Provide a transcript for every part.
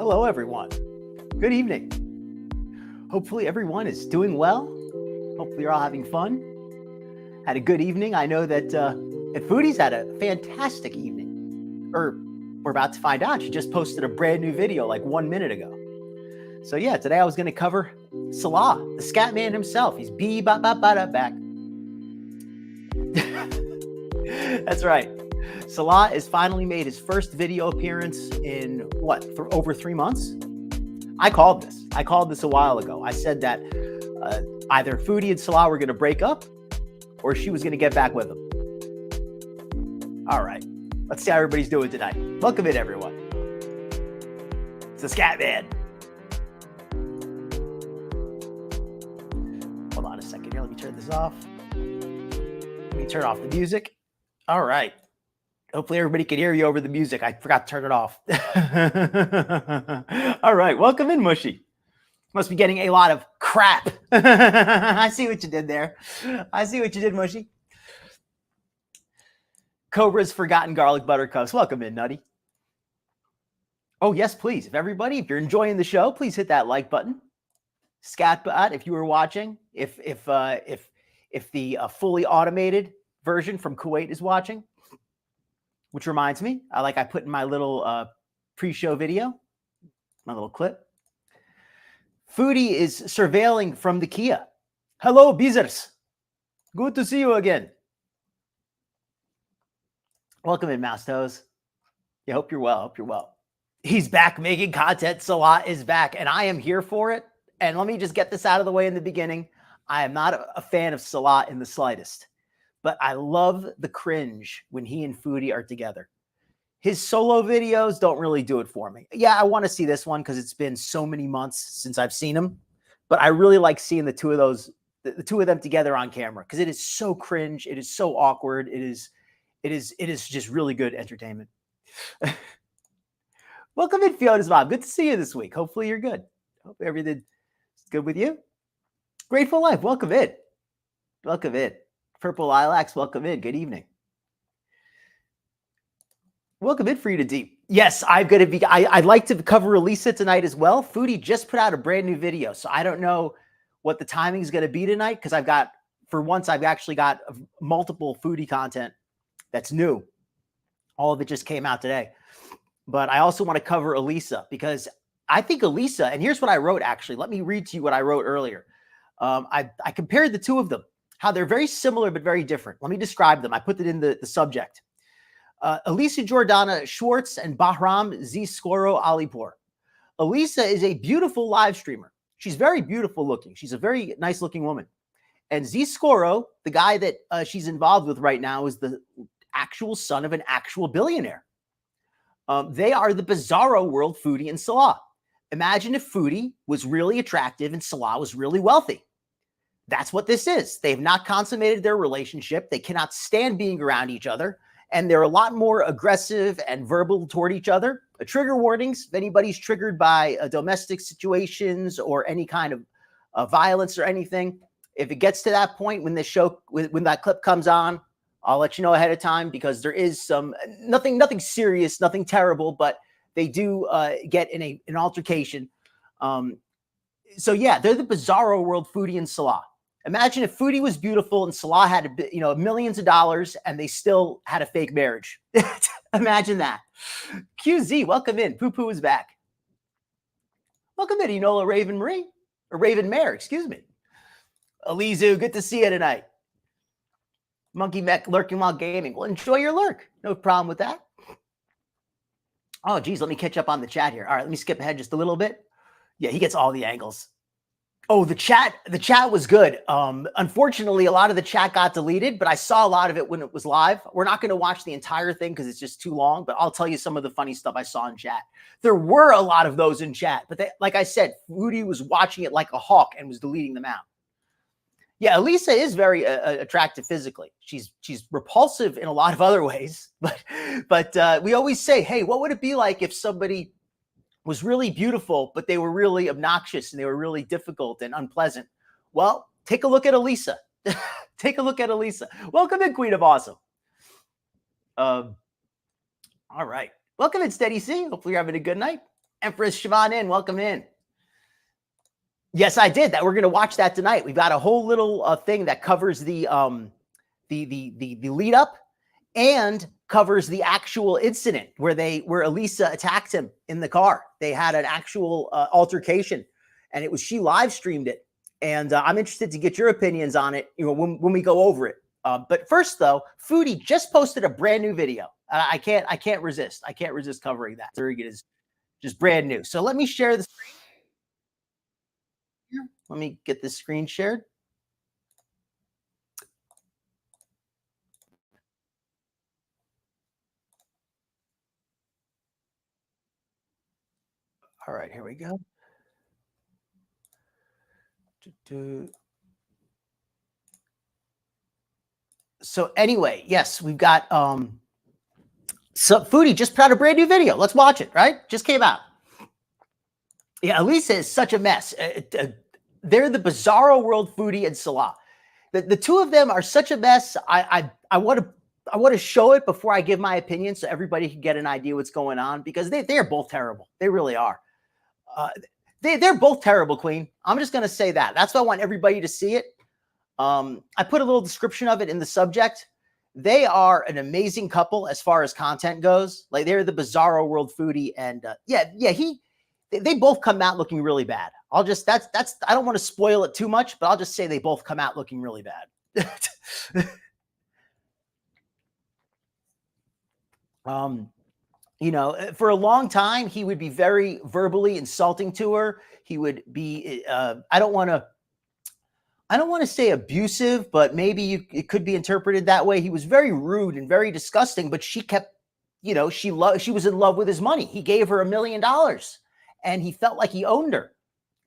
Hello, everyone. Good evening. Hopefully everyone is doing well. Hopefully you're all having fun. Had a good evening. I know that Foodie's had a fantastic evening. Or we're about to find out. She just posted a brand new video like 1 minute ago. So yeah, today I was going to cover Salah, the scatman himself. He's beeee badda back. That's right. Salah has finally made his first video appearance in what, for over 3 months? I called this. I called this a while ago. I said that either Foodie and Salah were going to break up or she was going to get back with him. All right. Let's see how everybody's doing tonight. Welcome in, everyone. It's the Scatman. Hold on a second here. Let me turn this off. Let me turn off the music. All right. Hopefully everybody can hear you over the music. I forgot to turn it off. All right. Welcome in, Mushy. Must be getting a lot of crap. I see what you did there. I see what you did, Mushy. Cobra's Forgotten Garlic Buttercups. Welcome in, Nutty. Oh, yes, please. If you're enjoying the show, please hit that like button. Scatbot, if you were watching, if the fully automated version from Kuwait is watching, which reminds me, I put in my little pre-show video, my little clip. Foodie is surveilling from the Kia. Hello, Beezers. Good to see you again. Welcome in, Mouse Toes. Yeah, hope you're well. Hope you're well. He's back making content. Salah is back, and I am here for it. And let me just get this out of the way in the beginning. I am not a fan of Salah in the slightest, but I love the cringe when he and Foodie are together. His solo videos don't really do it for me. Yeah, I want to see this one because it's been so many months since I've seen him, but I really like seeing the two of them together on camera because it is so cringe. It is so awkward. It is just really good entertainment. Welcome in, Fiona's mom. Good to see you this week. Hopefully you're good. Hope everything's good with you. Grateful Life. Welcome in. Welcome in. Purple Lilacs. Welcome in. Good evening. Welcome in, Frida Deep. I'd like to cover Elisa tonight as well. Foodie just put out a brand new video, so I don't know what the timing is going to be tonight because I've actually got multiple Foodie content that's new. All of it just came out today. But I also want to cover Elisa because I think Elisa, and here's what I wrote actually. Let me read to you what I wrote earlier. I compared the two of them, how they're very similar but very different. Let me describe them. I put it in the subject. Elisa Jordana, Schwarz, and Bahram, ZScorro, Alipoor. Elisa is a beautiful live streamer. She's very beautiful looking. She's a very nice looking woman. And ZScorro, the guy that she's involved with right now, is the actual son of an actual billionaire. They are the Bizarro world, Foodie and Salah. Imagine if Foodie was really attractive and Salah was really wealthy. That's what this is. They've not consummated their relationship. They cannot stand being around each other. And they're a lot more aggressive and verbal toward each other. Trigger warnings, if anybody's triggered by domestic situations or any kind of violence or anything, if it gets to that point when when that clip comes on, I'll let you know ahead of time because there is nothing serious, nothing terrible, but they do get in an altercation. So yeah, they're the Bizarro world, Foodie and Salah. Imagine if Foodie was beautiful and Salah had millions of dollars and they still had a fake marriage. Imagine that. QZ, welcome in. Poo Poo is back. Welcome in, Enola Raven Marie, or Raven Mare, excuse me. Alizu, good to see you tonight. Monkey Mech lurking while gaming. Well, enjoy your lurk. No problem with that. Oh, geez, let me catch up on the chat here. All right, let me skip ahead just a little bit. Yeah, he gets all the angles. Oh, the chat was good. Unfortunately, a lot of the chat got deleted, but I saw a lot of it when it was live. We're not going to watch the entire thing because it's just too long, but I'll tell you some of the funny stuff I saw in chat. There were a lot of those in chat, but like I said, Foodie was watching it like a hawk and was deleting them out. Yeah, Elisa is very attractive physically. She's repulsive in a lot of other ways, but we always say, hey, what would it be like if somebody was really beautiful, but they were really obnoxious and they were really difficult and unpleasant? Well, take a look at Elisa. Take a look at Elisa. Welcome in, Queen of Awesome. All right. Welcome in, Steady C. Hopefully you're having a good night. Empress Siobhan in, welcome in. Yes, I did that. We're going to watch that tonight. We've got a whole little thing that covers the lead up and covers the actual incident where Elisa attacked him in the car. They had an actual altercation, and it was she live streamed it. And I'm interested to get your opinions on it, when we go over it. But first, though, Foodie just posted a brand new video. I can't resist. I can't resist covering that. It is just brand new. So let me share the screen. Let me get this screen shared. All right, here we go. So anyway, yes, we've got so Foodie just put out a brand new video. Let's watch it, right? Just came out. Yeah, Elisa is such a mess. They're the Bizarro world, Foodie and Salah. The two of them are such a mess. I want to show it before I give my opinion so everybody can get an idea what's going on, because they are both terrible. They really are. They're both terrible, Queen. I'm just going to say that. That's why I want everybody to see it. I put a little description of it in the subject. They are an amazing couple as far as content goes. Like, they're the Bizarro world, Foodie, and they both come out looking really bad. I don't want to spoil it too much, but I'll just say they both come out looking really bad. For a long time, he would be very verbally insulting to her. He would be, I don't want to say abusive, but maybe it could be interpreted that way. He was very rude and very disgusting, but she kept, she was in love with his money. He gave her $1 million and he felt like he owned her.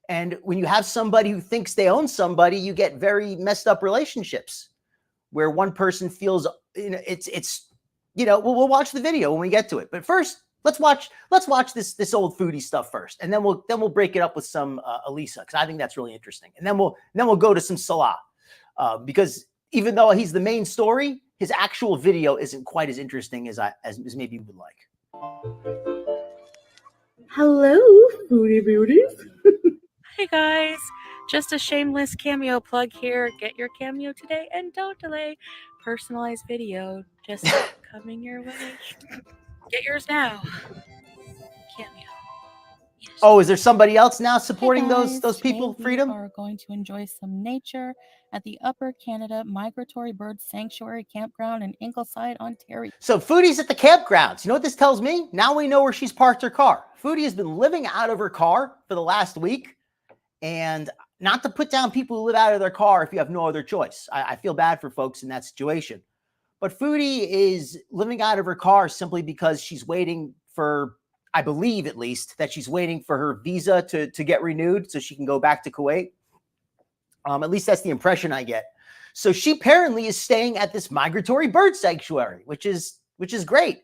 And when you have somebody who thinks they own somebody, you get very messed up relationships where one person feels, we'll watch the video when we get to it. But first, let's watch this old Foodie stuff first, and then we'll break it up with some Elisa, because I think that's really interesting. And then we'll go to some Salah, because even though he's the main story, his actual video isn't quite as interesting as maybe you would like. Hello, Foodie Beauties. Hey guys, just a shameless cameo plug here. Get your cameo today and don't delay. Personalized video just coming your way. Get yours now. Cameo. Yes. Oh, is there somebody else now supporting Hey guys, those people, Freedom? We are going to enjoy some nature at the Upper Canada Migratory Bird Sanctuary Campground in Ingleside, Ontario. So Foodie's at the campgrounds. You know what this tells me? Now we know where she's parked her car. Foodie has been living out of her car for the last week. And not to put down people who live out of their car if you have no other choice. I feel bad for folks in that situation. But Foodie is living out of her car simply because she's waiting for, I believe at least, that she's waiting for her visa to get renewed so she can go back to Kuwait. At least that's the impression I get. So she apparently is staying at this migratory bird sanctuary, which is great.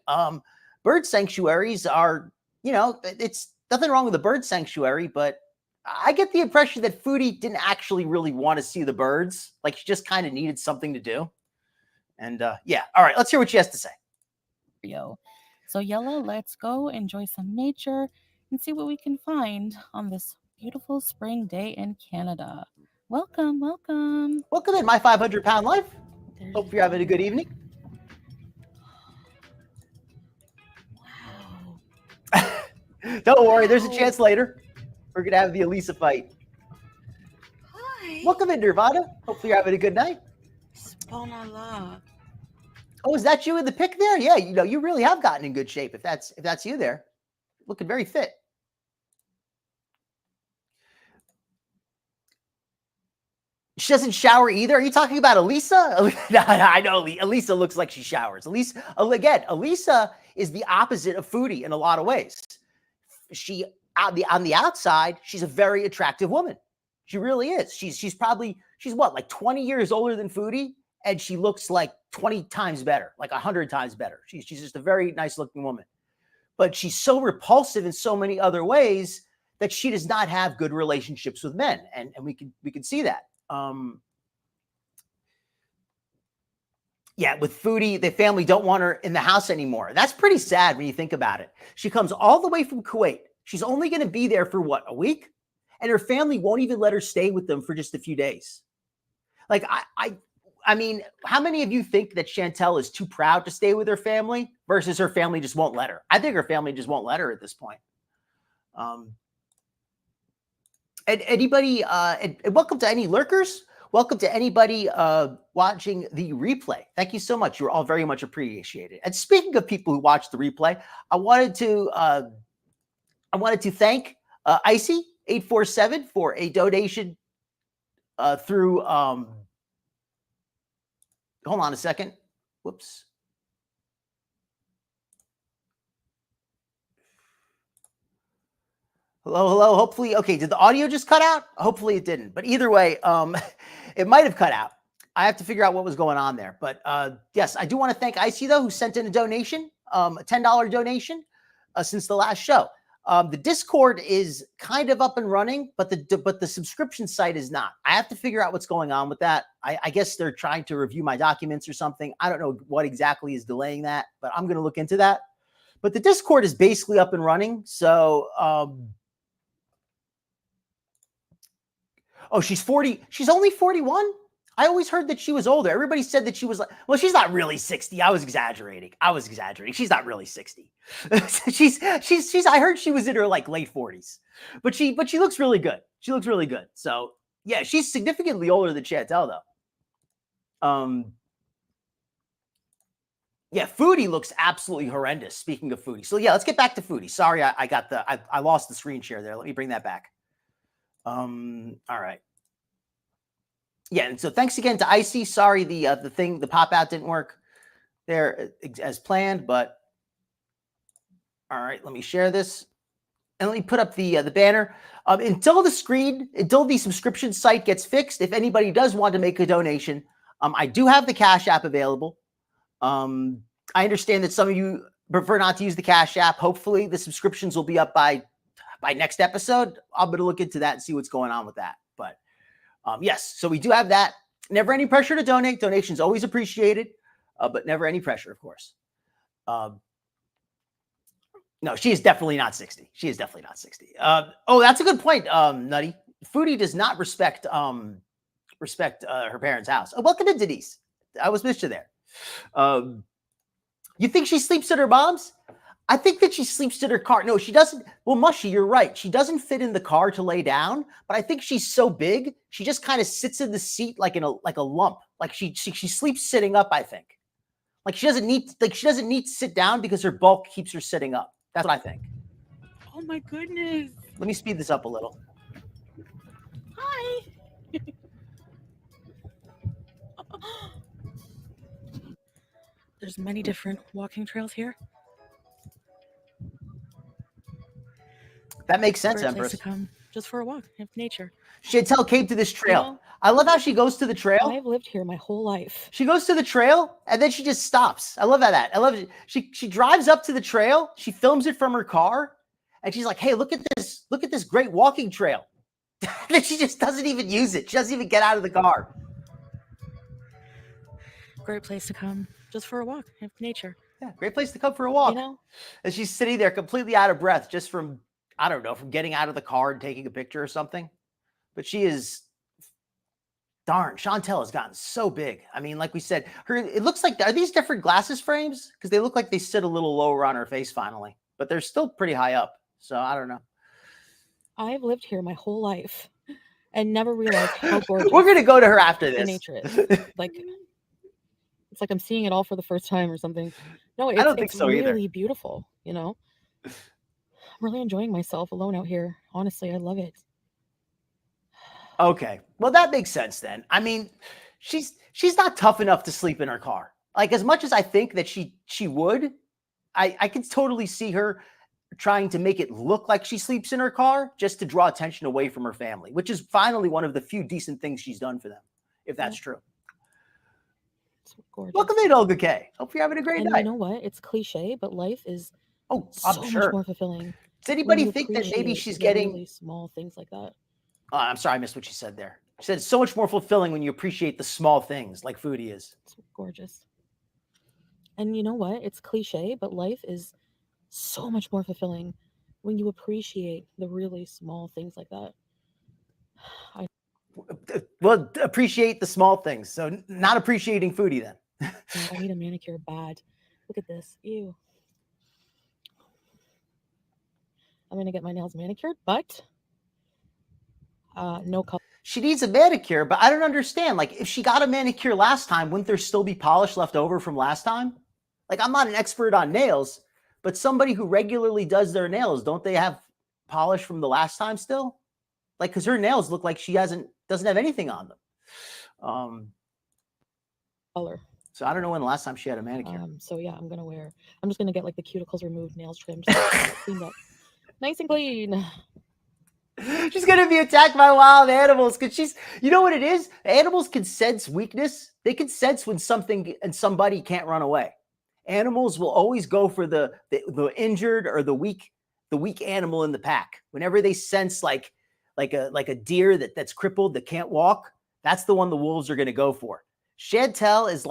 Bird sanctuaries are, it's nothing wrong with a bird sanctuary, but I get the impression that Foodie didn't actually really want to see the birds. Like, she just kind of needed something to do. And yeah, all right, let's hear what she has to say. So Yella, let's go enjoy some nature and see what we can find on this beautiful spring day in Canada. Welcome, welcome. Welcome in My 500-Pound Life. Hope you're having a good evening. Wow. Don't worry, there's a chance later. We're going to have the Elisa fight. Hi. Welcome in, Nirvana. Hopefully you're having a good night. Subhanallah. Oh, is that you in the pic there? Yeah, you really have gotten in good shape if that's you there. Looking very fit. She doesn't shower either. Are you talking about Elisa? I know Elisa looks like she showers. Elisa is the opposite of Foodie in a lot of ways. On the outside, she's a very attractive woman. She really is. She's what, like 20 years older than Foodie, and she looks like 20 times better, like 100 times better. She's just a very nice looking woman. But she's so repulsive in so many other ways that she does not have good relationships with men, and we can see that. Yeah, with Foodie, the family don't want her in the house anymore. That's pretty sad when you think about it. She comes all the way from Kuwait She's only going to be there for what, a week? And her family won't even let her stay with them for just a few days. Like, I mean, how many of you think that Chantel is too proud to stay with her family versus her family just won't let her? I think her family just won't let her at this point. And anybody, and welcome to any lurkers. Welcome to anybody watching the replay. Thank you so much. You're all very much appreciated. And speaking of people who watch the replay, I wanted to thank Icy847 for a donation through. Hold on a second. Whoops. Hello. Hopefully, okay. Did the audio just cut out? Hopefully it didn't. But either way, it might have cut out. I have to figure out what was going on there. But yes, I do want to thank Icy though, who sent in a donation, a $10 donation since the last show. The Discord is kind of up and running, but the subscription site is not. I have to figure out what's going on with that. I guess they're trying to review my documents or something. I don't know what exactly is delaying that, but I'm going to look into that. But the Discord is basically up and running. So, oh, she's 40. She's only 41. I always heard that she was older. Everybody said that she was like, well, she's not really 60. I was exaggerating. She's not really 60. she's, I heard she was in her like late 40s, but she looks really good. She looks really good. So yeah, she's significantly older than Chantel though. Yeah, Foodie looks absolutely horrendous. Speaking of Foodie. So yeah, let's get back to Foodie. Sorry, I lost the screen share there. Let me bring that back. All right. Yeah, and so thanks again to Icy. Sorry, the pop out didn't work there as planned, but all right, let me share this and let me put up the banner. Until the subscription site gets fixed, if anybody does want to make a donation, I do have the Cash App available. I understand that some of you prefer not to use the Cash App. Hopefully, the subscriptions will be up by next episode. I'm going to look into that and see what's going on with that. But yes, so we do have that. Never any pressure to donate. Donations always appreciated, but never any pressure, of course. No, she is definitely not 60. She is definitely not 60. Oh, that's a good point, Nutty. Foodie does not respect her parents' house. Oh, welcome to Denise. I was missed you there. You think she sleeps at her mom's? I think that she sleeps in her car. No, she doesn't. Well, Mushy, you're right. She doesn't fit in the car to lay down, but I think she's so big, she just kind of sits in the seat like a lump. Like she sleeps sitting up, I think. Like she doesn't need to sit down because her bulk keeps her sitting up. That's what I think. Oh my goodness. Let me speed this up a little. Hi. There's many different walking trails here. That makes sense, Great place Empress. to come just for a walk in nature. Chantel came to this trail. You know, I love how she goes to the trail. I've lived here my whole life. She goes to the trail and then she just stops. I love that. I love it. She drives up to the trail. She films it from her car, and she's like, "Hey, look at this! Look at this great walking trail." Then she just doesn't even use it. She doesn't even get out of the car. Great place to come just for a walk in nature. Yeah, great place to come for a walk. You know, and she's sitting there completely out of breath just from, I don't know, from getting out of the car and taking a picture or something. But she is, darn, Chantel has gotten so big. I mean, like we said, it looks like, are these different glasses frames? Because they look like they sit a little lower on her face finally, but they're still pretty high up. So I don't know. I've lived here my whole life and never realized how gorgeous We're going to go to her after the this. nature is. Like, it's like I'm seeing it all for the first time or something. No, I don't think so really either. Beautiful, you know? I'm really enjoying myself alone out here. Honestly, I love it. Okay. Well, that makes sense then. I mean, she's not tough enough to sleep in her car. Like, as much as I think that she would, I can totally see her trying to make it look like she sleeps in her car just to draw attention away from her family, which is finally one of the few decent things she's done for them, if that's true. It's gorgeous. Welcome in, Olga K. Hope you're having a great night. You know what? It's cliche, but life is I'm so sure. much more fulfilling. Does anybody think that maybe she's getting really small things like that? Oh, I'm sorry, I missed what she said there. She said it's so much more fulfilling when you appreciate the small things like Foodie is. It's gorgeous. And you know what? It's cliche, but life is so much more fulfilling when you appreciate the really small things like that. Well, appreciate the small things. So not appreciating Foodie then. God, I need a manicure bad. Look at this. Ew. I'm going to get my nails manicured, but no color. She needs a manicure, but I don't understand. Like, if she got a manicure last time, wouldn't there still be polish left over from last time? Like, I'm not an expert on nails, but somebody who regularly does their nails, don't they have polish from the last time still? Like, because her nails look like she doesn't have anything on them. Color. So I don't know when the last time she had a manicure. So yeah, I'm just gonna get like the cuticles removed, nails trimmed, cleaned up, nice and clean. She's gonna be attacked by wild animals because she's, you know what it is? Animals can sense weakness. They can sense when something and somebody can't run away. Animals will always go for the injured or the weak animal in the pack. Whenever they sense like a deer that's crippled that can't walk, that's the one the wolves are gonna go for. Chantel is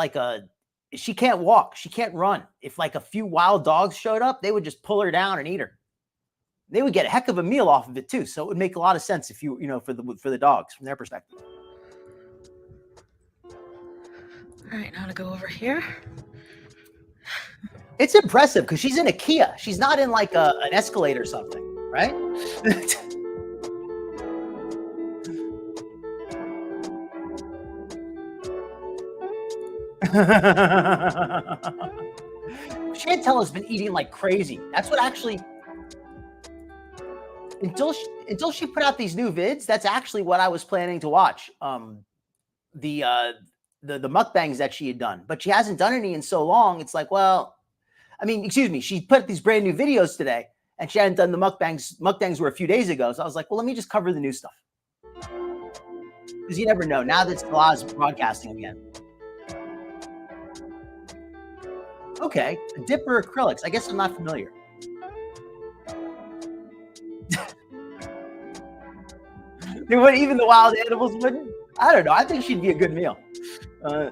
she can't walk, she can't run. If like a few wild dogs showed up, they would just pull her down and eat her. They would get a heck of a meal off of it too. So it would make a lot of sense if you know, for the dogs from their perspective. All right, now to go over here. It's impressive because she's in a Kia. She's not in like an Escalade or something, right? Chantel has been eating like crazy. That's what actually, until she put out these new vids, that's actually what I was planning to watch. The mukbangs that she had done, but she hasn't done any in so long. It's like, well, I mean, excuse me, she put these brand new videos today and she hadn't done the mukbangs. Mukbangs were a few days ago. So I was like, well, let me just cover the new stuff. Because you never know. Now that Salah's broadcasting again. Okay, a dipper acrylics. I guess I'm not familiar. They wouldn't, even the wild animals wouldn't. I don't know. I think she'd be a good meal. I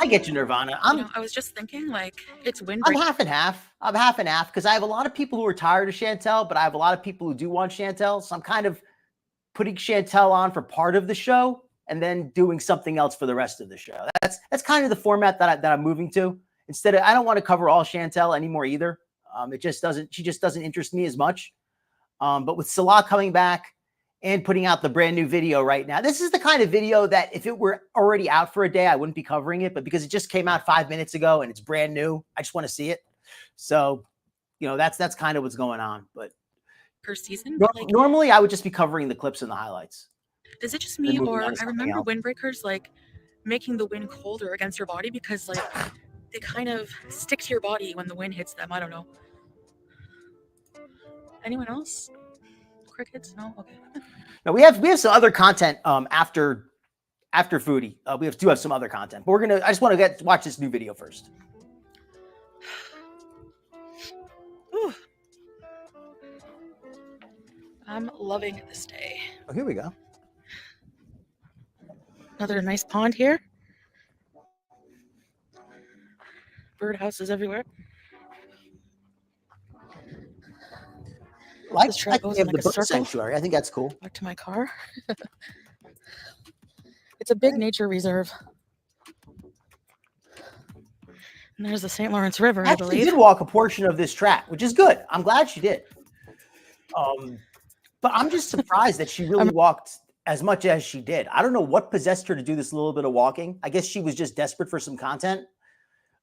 get you, Nirvana. I was just thinking, like, it's windbreaker. I'm half and half. I'm half and half because I have a lot of people who are tired of Chantel, but I have a lot of people who do want Chantel. So I'm kind of putting Chantel on for part of the show and then doing something else for the rest of the show. That's kind of the format that I'm moving to. Instead of, I don't want to cover all Chantel anymore either. She just doesn't interest me as much. But with Salah coming back and putting out the brand new video right now, this is the kind of video that if it were already out for a day, I wouldn't be covering it. But because it just came out 5 minutes ago and it's brand new, I just want to see it. So, that's kind of what's going on. But per season, normally I would just be covering the clips and the highlights. Is it just me, or I remember windbreakers like making the wind colder against your body because like they kind of stick to your body when the wind hits them? I don't know. Anyone else? Crickets? No? Okay. No, we have some other content after Foodie. We do have some other content, but I just want to watch this new video first. Ooh. I'm loving this day. Oh, here we go. Another nice pond here. Birdhouses everywhere. Like, this track goes in like a bird circle. Sanctuary. I think that's cool. Back to my car. It's a big nature reserve. And there's the St. Lawrence River, I believe. She did walk a portion of this track, which is good. I'm glad she did. But I'm just surprised that she really walked as much as she did. I don't know what possessed her to do this little bit of walking. I guess she was just desperate for some content.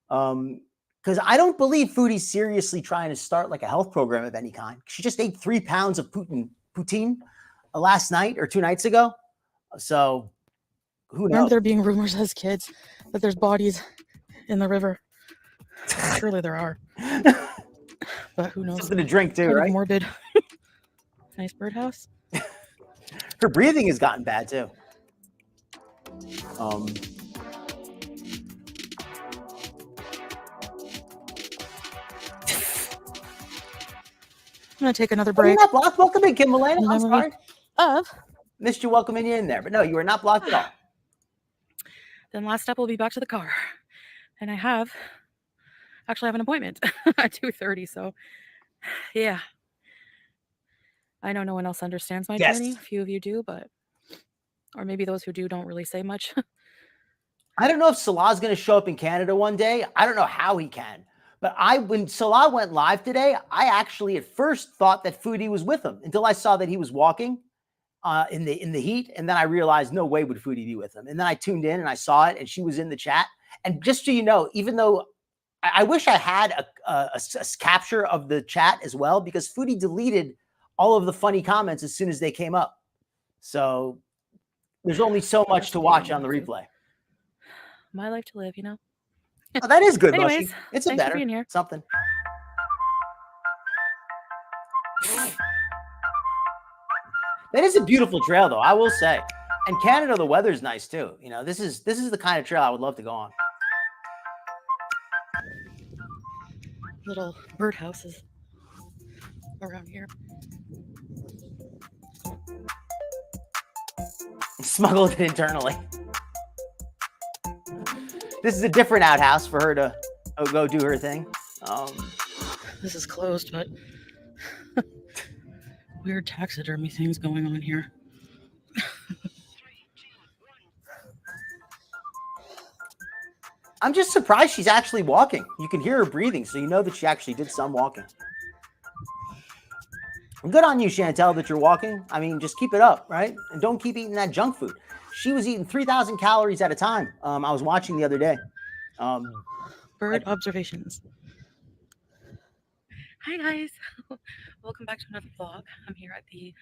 Because I don't believe Foodie's seriously trying to start like a health program of any kind. She just ate 3 pounds of poutine last night or 2 nights ago. So who knows? Remember there being rumors as kids that there's bodies in the river. Surely there are. But who knows? Something to drink too, kind right? of morbid. Nice birdhouse. Her breathing has gotten bad too. I'm gonna take another break. You're not blocked. Welcome in, Kim Milena. I'm sorry. Of Missed you welcoming you in there, but no, you were not blocked at all. Then last step will be back to the car, and I have an appointment at 2:30. So Yeah. I know no one else understands my Yes. journey. A few of you do, but or maybe those who do don't really say much. I don't know if Salah's going to show up in Canada one day. I don't know how he can. But when Salah went live today, I actually at first thought that Foodie was with him until I saw that he was walking in the heat, and then I realized no way would Foodie be with him. And then I tuned in and I saw it, and she was in the chat. And just so you know, even though I wish I had a capture of the chat as well, because Foodie deleted all of the funny comments as soon as they came up. So there's only so much to watch on the replay. My life to live, you know. Oh, that is good, Anyways, Mushy. It's a thanks for better being here. something. That is a beautiful trail, though, I will say. And Canada, the weather's nice too. You know, this is the kind of trail I would love to go on. Little birdhouses around here. Smuggled it internally. This is a different outhouse for her to go do her thing. This is closed, but weird taxidermy things going on here. I'm just surprised she's actually walking. You can hear her breathing, so you know that she actually did some walking. I'm good on you, Chantel, that you're walking. I mean, just keep it up, right? And don't keep eating that junk food. She was eating 3,000 calories at a time. I was watching the other day. Bird observations. Hi, guys. Welcome back to another vlog. I'm here at the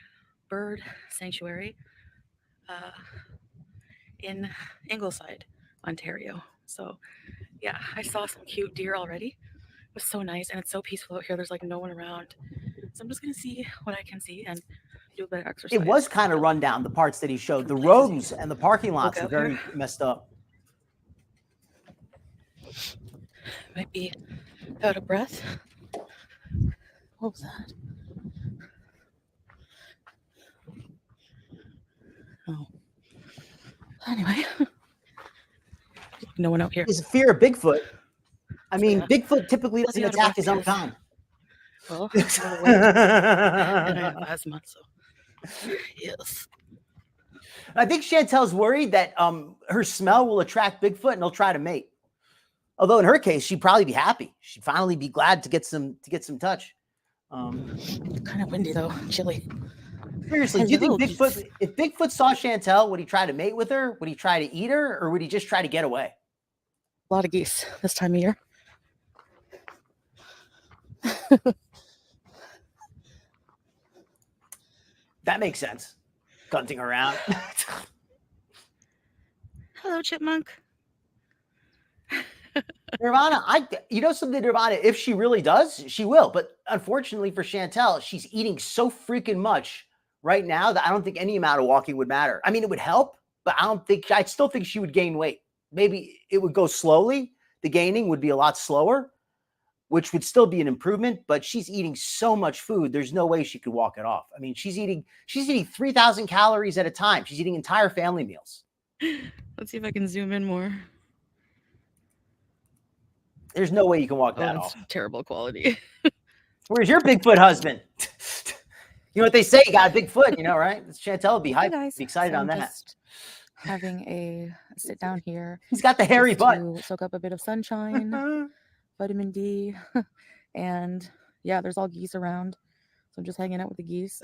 bird sanctuary in Ingleside, Ontario. So, yeah, I saw some cute deer already. It was so nice, and it's so peaceful out here. There's like no one around. So I'm just going to see what I can see and do a bit of exercise. It was kind of run down, the parts that he showed. The roads and the parking lots are very messed up. Might be out of breath. What was that? Oh. Anyway. No one out here. Is a fear of Bigfoot. I mean, yeah. Bigfoot typically doesn't attack his own kind. Well, and I have asthma, so yes. I think Chantel's worried that her smell will attract Bigfoot and he'll try to mate. Although in her case, she'd probably be happy. She'd finally be glad to get some touch. Kind of windy though, chilly. Seriously, do you think Bigfoot, if Bigfoot saw Chantel, would he try to mate with her? Would he try to eat her, or would he just try to get away? A lot of geese this time of year. That makes sense. Gunting around. Hello, chipmunk. Nirvana, you know something, Nirvana, if she really does, she will. But unfortunately for Chantel, she's eating so freaking much right now that I don't think any amount of walking would matter. I mean, it would help, but I still think she would gain weight. Maybe it would go slowly. The gaining would be a lot slower, which would still be an improvement, but she's eating so much food. There's no way she could walk it off. I mean, she's eating 3,000 calories at a time. She's eating entire family meals. Let's see if I can zoom in more. There's no way you can walk that off. Terrible quality. Where's your Bigfoot husband? You know what they say? You got a big foot, you know, right? Chantel would be hyped, guys, be excited on that. Just having a sit down here. He's got the hairy butt. To soak up a bit of sunshine, vitamin D, and yeah, there's all geese around. So I'm just hanging out with the geese,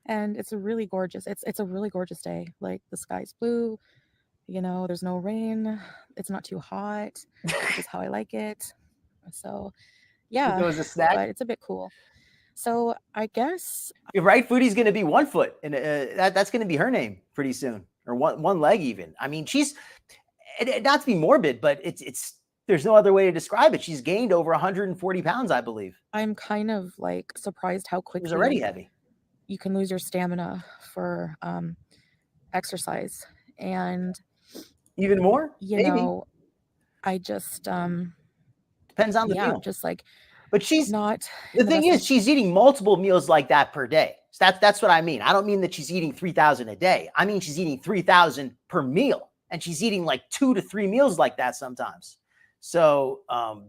and it's a really gorgeous. It's a really gorgeous day. Like the sky's blue. You know, there's no rain. It's not too hot, which is how I like it. So, yeah, It was a snack. But it's a bit cool. So I guess You're right. Foodie's going to be 1 foot, and that's going to be her name pretty soon, or one leg even. I mean, she's not to be morbid, but it's there's no other way to describe it. She's gained over 140 pounds, I believe. I'm kind of like surprised how She quickly was already heavy. you can lose your stamina for exercise, and Even more? you Maybe. know, I just Depends on the meal. just like But she's not. the thing is, she's eating multiple meals like that per day. So that's what I mean. I don't mean that she's eating 3,000 a day. I mean she's eating 3,000 per meal, and she's eating like 2 to 3 meals like that sometimes. So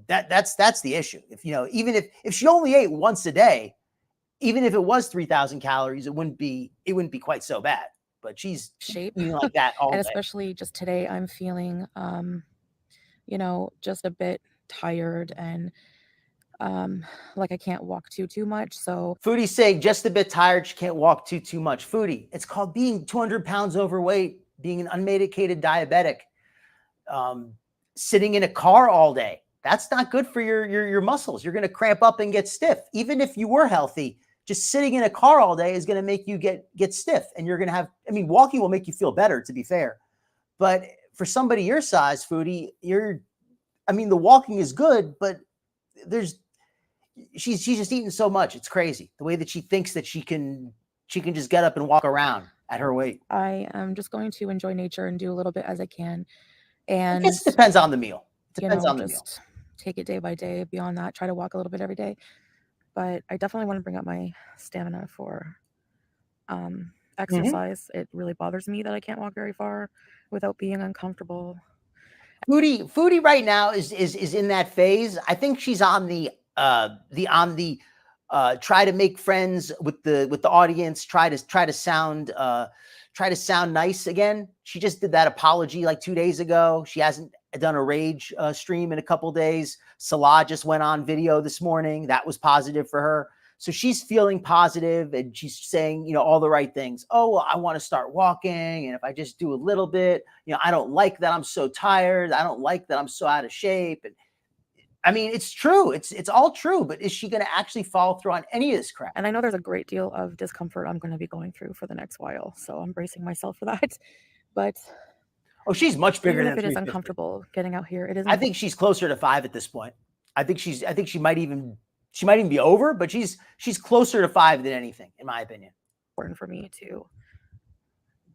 that's the issue. If even if she only ate once a day, even if it was 3,000 calories, it wouldn't be quite so bad. But she's shape eating like that all and day. especially just today, I'm feeling just a bit tired and like I can't walk too much. So Foodie's saying just a bit tired. She can't walk too much. Foodie, it's called being 200 pounds overweight, being an unmedicated diabetic, sitting in a car all day. That's not good for your muscles. You're going to cramp up and get stiff. Even if you were healthy, just sitting in a car all day is going to make you get stiff. And you're going to have, walking will make you feel better, to be fair. But for somebody your size, Foodie, the walking is good, but she's just eating so much. It's crazy. The way that she thinks that she can just get up and walk around at her weight. I am just going to enjoy nature and do a little bit as I can. And I guess it depends on the meal. Just take it day by day. Beyond that, try to walk a little bit every day. But I definitely want to bring up my stamina for exercise. It really bothers me that I can't walk very far without being uncomfortable. Foodie right now is in that phase. I think she's on the try to make friends with the audience, try to sound nice again. She just did that apology like 2 days ago. She hasn't done a rage stream in a couple days. Salah just went on video this morning. That was positive for her. So she's feeling positive and she's saying, all the right things. Oh, well, I want to start walking. And if I just do a little bit, I don't like that I'm so tired. I don't like that I'm so out of shape. And it's true. It's all true. But is she going to actually follow through on any of this crap? And I know there's a great deal of discomfort I'm going to be going through for the next while. So I'm bracing myself for that. But she's much bigger than if it is uncomfortable getting out here. It is. I think she's closer to 5 at this point. I think she might even be over, but she's closer to 5 than anything, in my opinion. Important for me to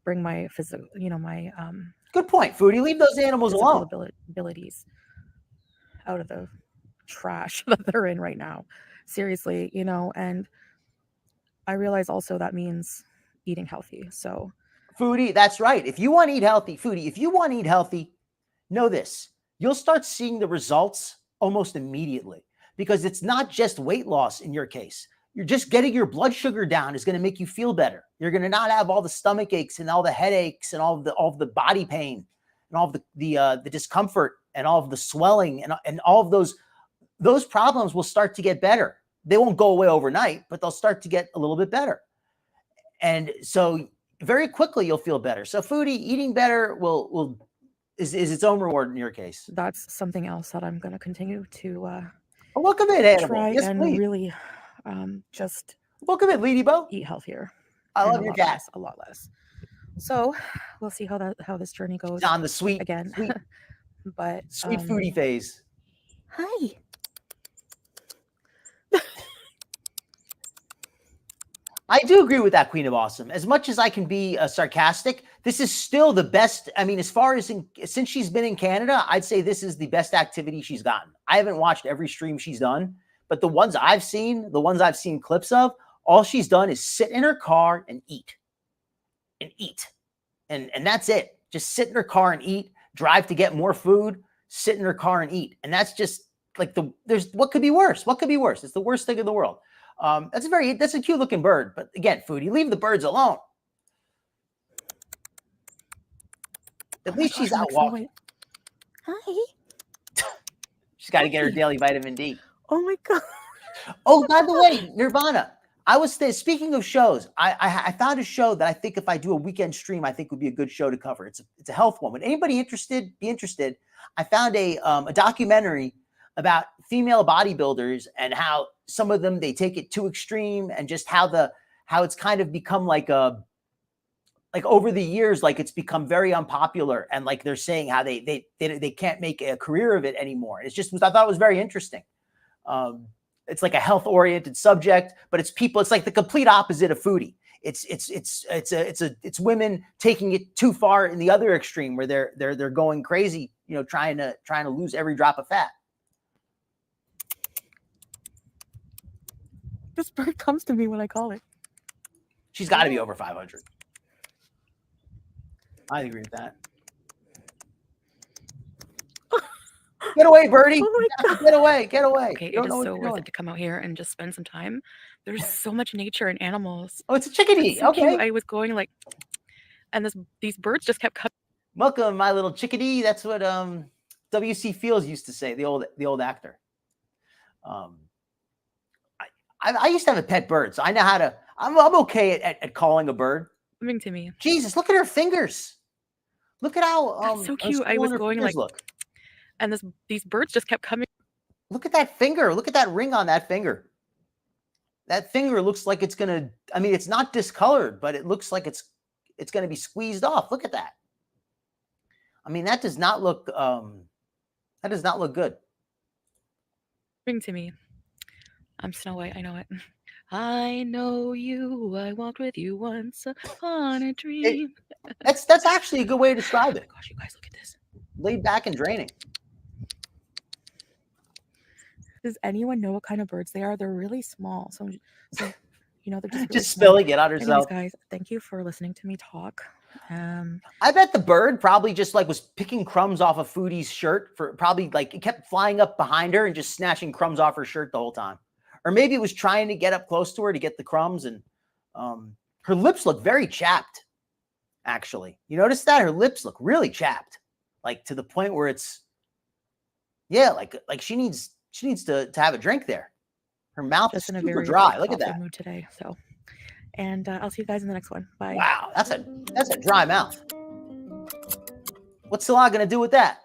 bring my physical, my good point, Foodie. Leave those animals alone. Abilities out of the trash that they're in right now. Seriously, and I realize also that means eating healthy. So Foodie, that's right. If you want to eat healthy, Foodie, if you want to eat healthy, know this. You'll start seeing the results almost immediately because it's not just weight loss in your case. You're just getting your blood sugar down is going to make you feel better. You're going to not have all the stomach aches and all the headaches and all of the body pain and all of the discomfort and all of the swelling and all of those problems will start to get better. They won't go away overnight, but they'll start to get a little bit better. And so very quickly you'll feel better. So Foodie, eating better is its own reward in your case. That's something else that I'm going to continue to welcome in, Hannibal. Try yes, and please. Really just welcome in, Ladybo. Eat healthier. I love your cat. A lot less. So we'll see how this journey goes. It's on the sweet again. Sweet, but sweet Foodie phase. Hi. I do agree with that, Queen of Awesome. As much as I can be sarcastic, this is still the best. As far as since she's been in Canada, I'd say this is the best activity she's gotten. I haven't watched every stream she's done, but the ones I've seen clips of, all she's done is sit in her car and eat. And that's it. Just sit in her car and eat, drive to get more food, sit in her car and eat. And that's just like what could be worse? What could be worse? It's the worst thing in the world. That's a cute looking bird, but again, Foodie, leave the birds alone. At least she's out walking. Hi. She's got to get her daily vitamin D. Oh my God. Oh, by the way, Nirvana, speaking of shows, I found a show that I think if I do a weekend stream, I think would be a good show to cover. It's a health one. Would anybody be interested? I found a documentary about female bodybuilders and how some of them, they take it too extreme and just how it's kind of become like over the years, like it's become very unpopular. And like they're saying how they can't make a career of it anymore. And I thought it was very interesting. It's like a health oriented subject, but it's like the complete opposite of Foodie. It's women taking it too far in the other extreme where they're going crazy, trying to lose every drop of fat. This bird comes to me when I call it. She's got to be over 500. I agree with that. Get away, birdie. Oh my God. Get away. Get away. Okay, You it don't is know what so you're worth doing. it to come out here and just spend some time. There's so much nature and animals. Oh, it's a chickadee. It's so Okay. cute. I was going like, and these birds just kept coming. Welcome, my little chickadee. That's what W.C. Fields used to say, the old actor. I used to have a pet bird, so I know how to. I'm okay at calling a bird. Coming to me. Jesus, look at her fingers. Look at how That's so cute. I was going like, look. and these birds just kept coming. Look at that finger. Look at that ring on that finger. That finger looks like it's gonna. I mean, it's not discolored, but it looks like it's gonna be squeezed off. Look at that. I mean, that does not look. That does not look good. Coming to me. I'm Snow White. I know it. I know you. I walked with you once upon a dream. That's actually a good way to describe it. Gosh, you guys, look at this. Laid back and draining. Does anyone know what kind of birds they are? They're really small. So they're just really Just small. spilling it on Anyways, herself. guys, thank you for listening to me talk. I bet the bird probably just like was picking crumbs off of Foodie's shirt for probably like it kept flying up behind her and just snatching crumbs off her shirt the whole time. Or maybe it was trying to get up close to her to get the crumbs, and her lips look very chapped. Actually, you notice that her lips look really chapped, like to the point where it's, yeah, like she needs to have a drink there. Her mouth is just in a super very dry. Look at thoughtful that. mood today. So, and I'll see you guys in the next one. Bye. Wow, that's a dry mouth. What's Salah gonna do with that?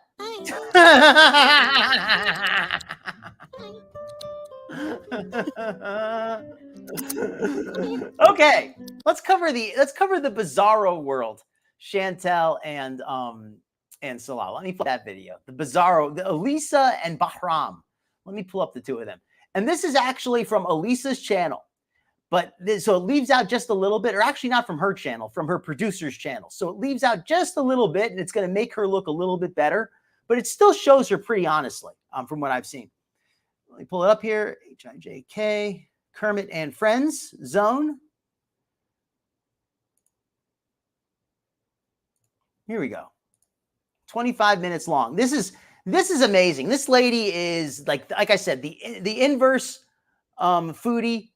Okay, let's cover the Bizarro world. Chantel and Salah. Let me pull that video. The Bizarro, the Elisa and Bahram. Let me pull up the two of them. And this is actually from Elisa's channel. But so it leaves out just a little bit, or actually not from her channel, from her producer's channel. So it leaves out just a little bit, and it's going to make her look a little bit better. But it still shows her pretty honestly, from what I've seen. Let me pull it up here. HIJK, Kermit and Friends Zone. Here we go. 25 minutes long. This is amazing. This lady is like I said, the inverse Foodie.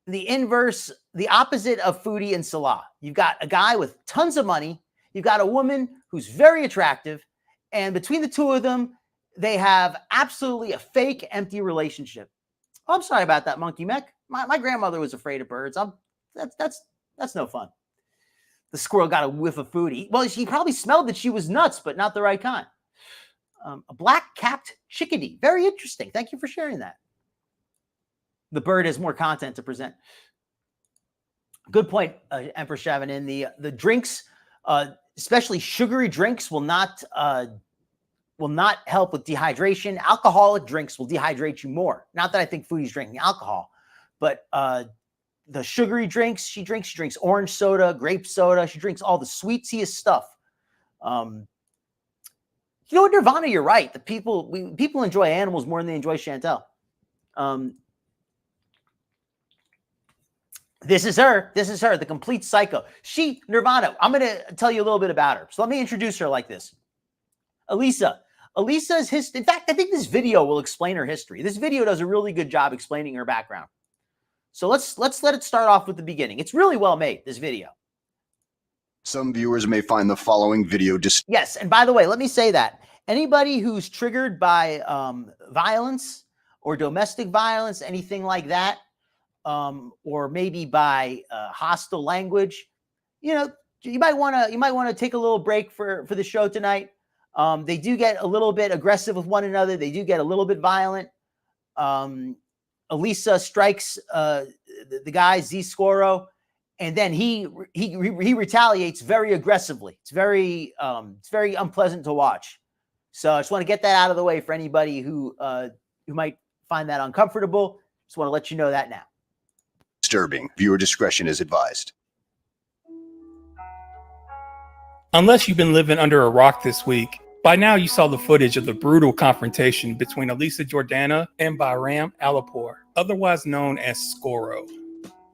The inverse, the opposite of Foodie and Salah. You've got a guy with tons of money. You've got a woman who's very attractive. And between the two of them, they have absolutely a fake, empty relationship. Oh, I'm sorry about that, Monkey Mech. My grandmother was afraid of birds. That's no fun. The squirrel got a whiff of Foodie. Well, he probably smelled that she was nuts, but not the right kind. A black-capped chickadee. Very interesting. Thank you for sharing that. The bird has more content to present. Good point, Emperor Shavanin. The drinks, especially sugary drinks, will not help with dehydration. Alcoholic drinks will dehydrate you more. Not that I think Foodie's drinking alcohol, but the sugary drinks she drinks orange soda, grape soda. She drinks all the sweetsiest stuff. You know what, Nirvana, you're right. The people enjoy animals more than they enjoy Chantel. This is her, the complete psycho. Nirvana, I'm going to tell you a little bit about her. So let me introduce her like this. Elisa's history. In fact, I think this video will explain her history. This video does a really good job explaining her background. So let's let it start off with the beginning. It's really well made, this video. Some viewers may find the following video Yes, and by the way, let me say that anybody who's triggered by violence or domestic violence, anything like that, or maybe by hostile language, you might want to take a little break for the show tonight. They do get a little bit aggressive with one another. They do get a little bit violent. Elisa strikes the guy ZScorro, and then he retaliates very aggressively. It's very unpleasant to watch. So I just want to get that out of the way for anybody who might find that uncomfortable. Just want to let you know that now. Disturbing. Viewer discretion is advised. Unless you've been living under a rock this week, by now you saw the footage of the brutal confrontation between Elisa Jordana and Bahram Alipoor, otherwise known as ZScorro.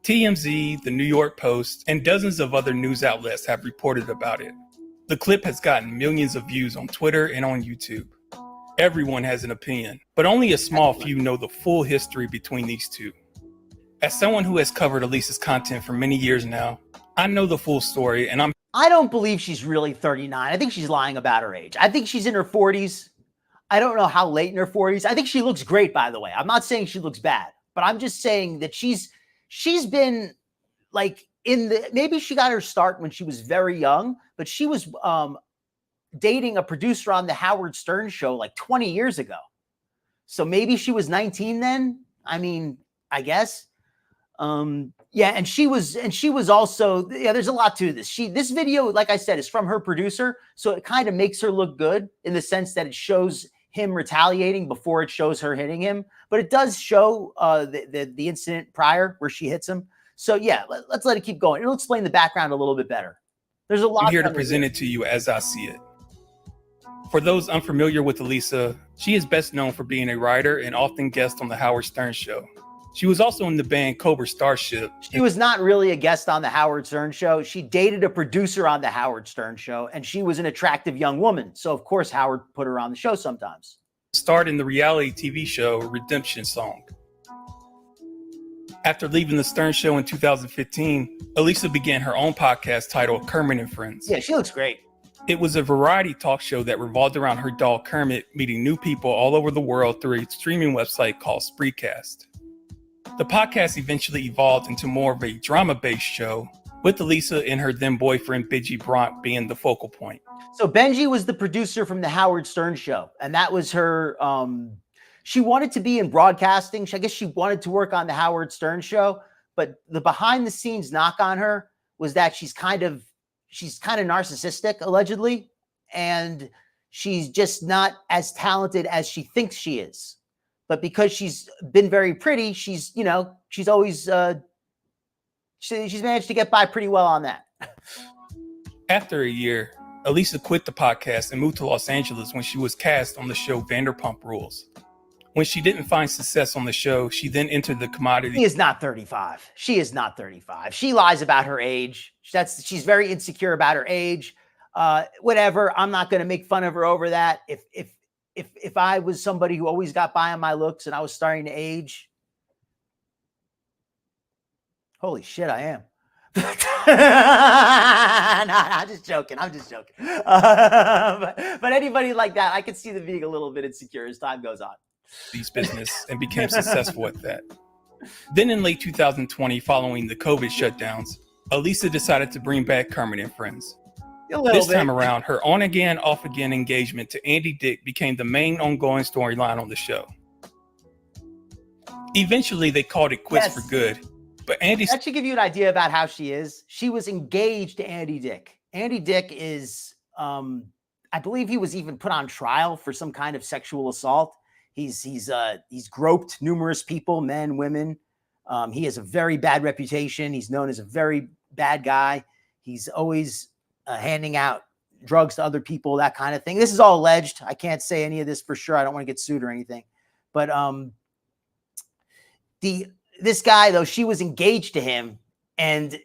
TMZ, the New York Post, and dozens of other news outlets have reported about it. The clip has gotten millions of views on Twitter and on YouTube. Everyone has an opinion, but only a small few know the full history between these two. As someone who has covered Elisa's content for many years now, I know the full story, and I don't believe she's really 39. I think she's lying about her age. I think she's in her 40s. I don't know how late in her 40s. I think she looks great, by the way. I'm not saying she looks bad, but I'm just saying that she's been like maybe she got her start when she was very young, but she was dating a producer on the Howard Stern show like 20 years ago. So maybe she was 19 then. I mean, I guess. Yeah, and she was also, yeah, there's a lot to this. This video, like I said, is from her producer, so it kind of makes her look good in the sense that it shows him retaliating before it shows her hitting him, but it does show the incident prior where she hits him. So yeah, let's let it keep going. It'll explain the background a little bit better. There's a lot. I'm here to present it to you as I see it. For those unfamiliar with Elisa, she is best known for being a writer and often guest on the Howard Stern show. She was also in the band Cobra Starship. She was not really a guest on the Howard Stern show. She dated a producer on the Howard Stern show, and she was an attractive young woman. So, of course, Howard put her on the show sometimes. Starred in the reality TV show Redemption Song. After leaving the Stern show in 2015, Elisa began her own podcast titled Kermit and Friends. Yeah, she looks great. It was a variety talk show that revolved around her dog Kermit meeting new people all over the world through a streaming website called Spreecast. The podcast eventually evolved into more of a drama-based show, with Elisa and her then boyfriend Benji Bronk being the focal point. So Benji was the producer from the Howard Stern show, and that was her. She wanted to be in broadcasting. I guess she wanted to work on the Howard Stern show, but the behind-the-scenes knock on her was that she's kind of narcissistic, allegedly, and she's just not as talented as she thinks she is. But because she's been very pretty, she's always she's managed to get by pretty well on that. After a year, Elisa quit the podcast and moved to Los Angeles when she was cast on the show Vanderpump Rules. When she didn't find success on the show, she then entered the commodity. She is not 35. She is not 35. She lies about her age. She's very insecure about her age. Whatever. I'm not going to make fun of her over that. If I was somebody who always got by on my looks and I was starting to age, holy shit, I am. No, I'm just joking. But anybody like that, I could see them being a little bit insecure as time goes on. These business and became successful at that. Then in late 2020, following the COVID shutdowns, Elisa decided to bring back Kermit and Friends. This time around, her on-again, off-again engagement to Andy Dick became the main ongoing storyline on the show. Eventually, they called it quits for good, but Andy... That should give you an idea about how she is. She was engaged to Andy Dick. Andy Dick is, I believe he was even put on trial for some kind of sexual assault. He's groped numerous people, men, women. He has a very bad reputation. He's known as a very bad guy. He's always handing out drugs to other people, that kind of thing. This is all alleged. I can't say any of this for sure. I don't want to get sued or anything. But this guy, though, she was engaged to him, and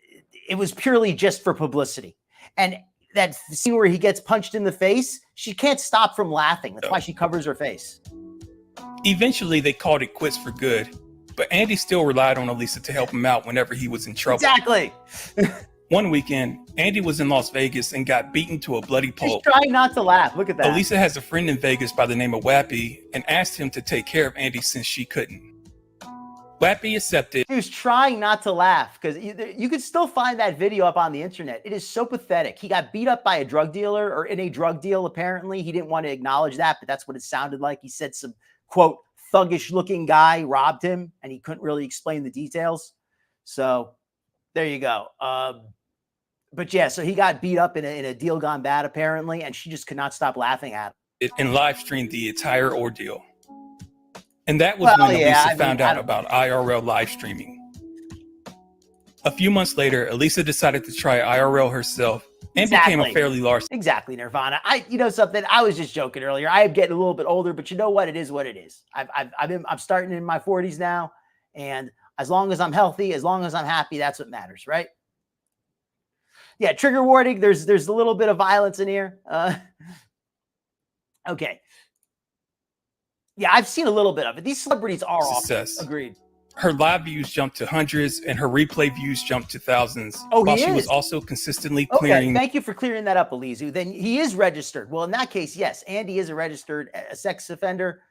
it was purely just for publicity. And that scene where he gets punched in the face, she can't stop from laughing. That's why she covers her face. Eventually, they called it quits for good, but Andy still relied on Elisa to help him out whenever he was in trouble. Exactly. One weekend, Andy was in Las Vegas and got beaten to a bloody pulp. She's trying not to laugh. Look at that. Elisa has a friend in Vegas by the name of Wappy and asked him to take care of Andy since she couldn't. Wappy accepted. He was trying not to laugh because you could still find that video up on the internet. It is so pathetic. He got beat up by a drug dealer or in a drug deal, apparently. He didn't want to acknowledge that, but that's what it sounded like. He said some, quote, thuggish looking guy robbed him, and he couldn't really explain the details. So there you go. But yeah, so he got beat up in a deal gone bad, apparently, and she just could not stop laughing at him. And live streamed the entire ordeal. And that was when Elisa found out about IRL live streaming. A few months later, Elisa decided to try IRL herself and became a fairly large. Exactly, Nirvana. You know something? I was just joking earlier. I am getting a little bit older, but you know what? It is what it is. I'm starting in my 40s now, and as long as I'm healthy, as long as I'm happy, that's what matters, right? Yeah, trigger warning. There's a little bit of violence in here. Okay. Yeah, I've seen a little bit of it. These celebrities are success. awesome. Agreed. Her live views jumped to hundreds and her replay views jumped to thousands. Oh, while he she was is? also consistently Okay, clearing. thank you for clearing that up, Elizu. Then he is registered. Well, in that case, yes, Andy is a registered sex offender.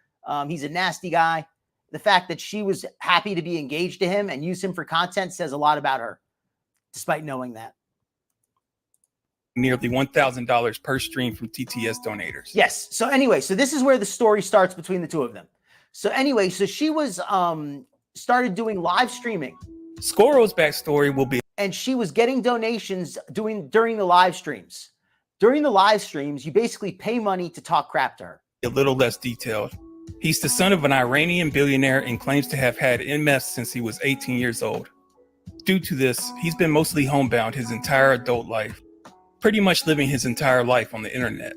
He's a nasty guy. The fact that she was happy to be engaged to him and use him for content says a lot about her, despite knowing that. Nearly $1,000 per stream from TTS donators. Yes. So anyway, so this is where the story starts between the two of them. So anyway, so she was started doing live streaming. ZScorro's backstory will be, and she was getting donations during the live streams. During the live streams, you basically pay money to talk crap to her. a little less detailed. He's the son of an Iranian billionaire and claims to have had MS since he was 18 years old. Due to this, he's been mostly homebound his entire adult life, pretty much living his entire life on the internet.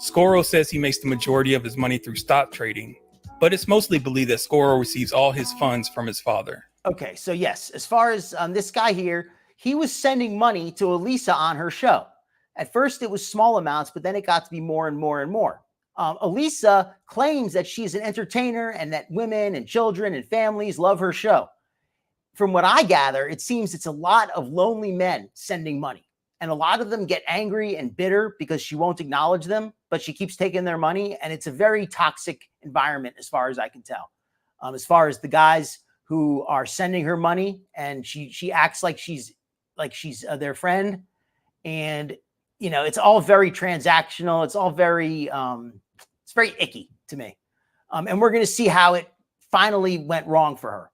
ZScorro says he makes the majority of his money through stock trading, but it's mostly believed that ZScorro receives all his funds from his father. Okay, so yes, as far as this guy here, he was sending money to Elisa on her show. At first, it was small amounts, but then it got to be more and more and more. Elisa claims that she's an entertainer and that women and children and families love her show. From what I gather, it seems it's a lot of lonely men sending money. And a lot of them get angry and bitter because she won't acknowledge them, but she keeps taking their money. And it's a very toxic environment as far as I can tell. As far as the guys who are sending her money and she acts like she's their friend. And, you know, it's all very transactional. It's all very, it's very icky to me. And we're going to see how it finally went wrong for her.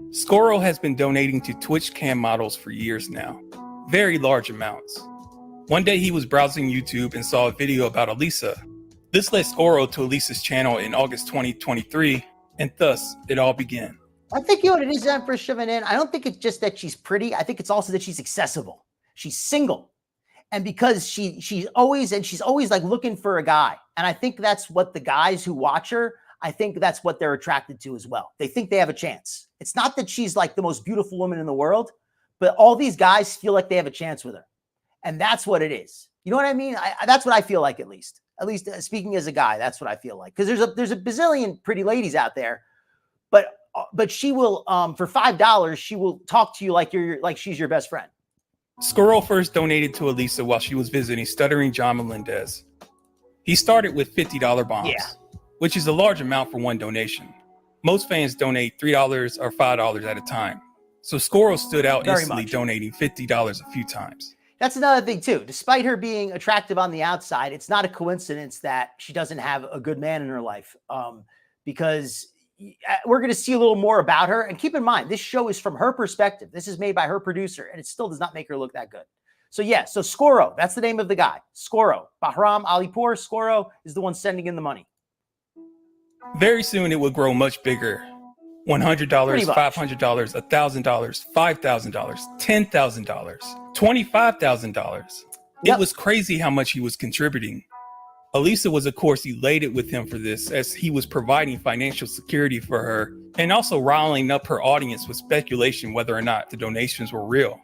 ZScorro has been donating to Twitch cam models for years now. Very large amounts. One day he was browsing YouTube and saw a video about Elisa. This led ZScorro to Elisa's channel in August 2023, and thus it all began. I think you know what it is, Empress Chevanin. I don't think it's just that she's pretty. I think it's also that she's accessible. She's single. And because she's always like looking for a guy. And I think that's what the guys who watch her, I think that's what they're attracted to as well. They think they have a chance. It's not that she's like the most beautiful woman in the world, but all these guys feel like they have a chance with her. And that's what it is. You know what I mean? That's what I feel like, at least speaking as a guy, that's what I feel like. Because there's a bazillion pretty ladies out there, but she will, for $5, she will talk to you like she's your best friend. ZScorro first donated to Elisa while she was visiting Stuttering John Melendez. He started with $50 bombs, which is a large amount for one donation. Most fans donate $3 or $5 at a time. So ZScorro stood out instantly, donating $50 a few times. That's another thing too. Despite her being attractive on the outside, it's not a coincidence that she doesn't have a good man in her life, because we're going to see a little more about her. And keep in mind, this show is from her perspective. This is made by her producer, and it still does not make her look that good. So yeah, so ZScorro, that's the name of the guy. ZScorro, Bahram, Alipoor. ZScorro is the one sending in the money. Very soon it would grow much bigger. $100, $500, $1,000, $5,000, $10,000, $25,000. It was crazy how much he was contributing. Elisa was, of course, elated with him for this, as he was providing financial security for her and also riling up her audience with speculation whether or not the donations were real.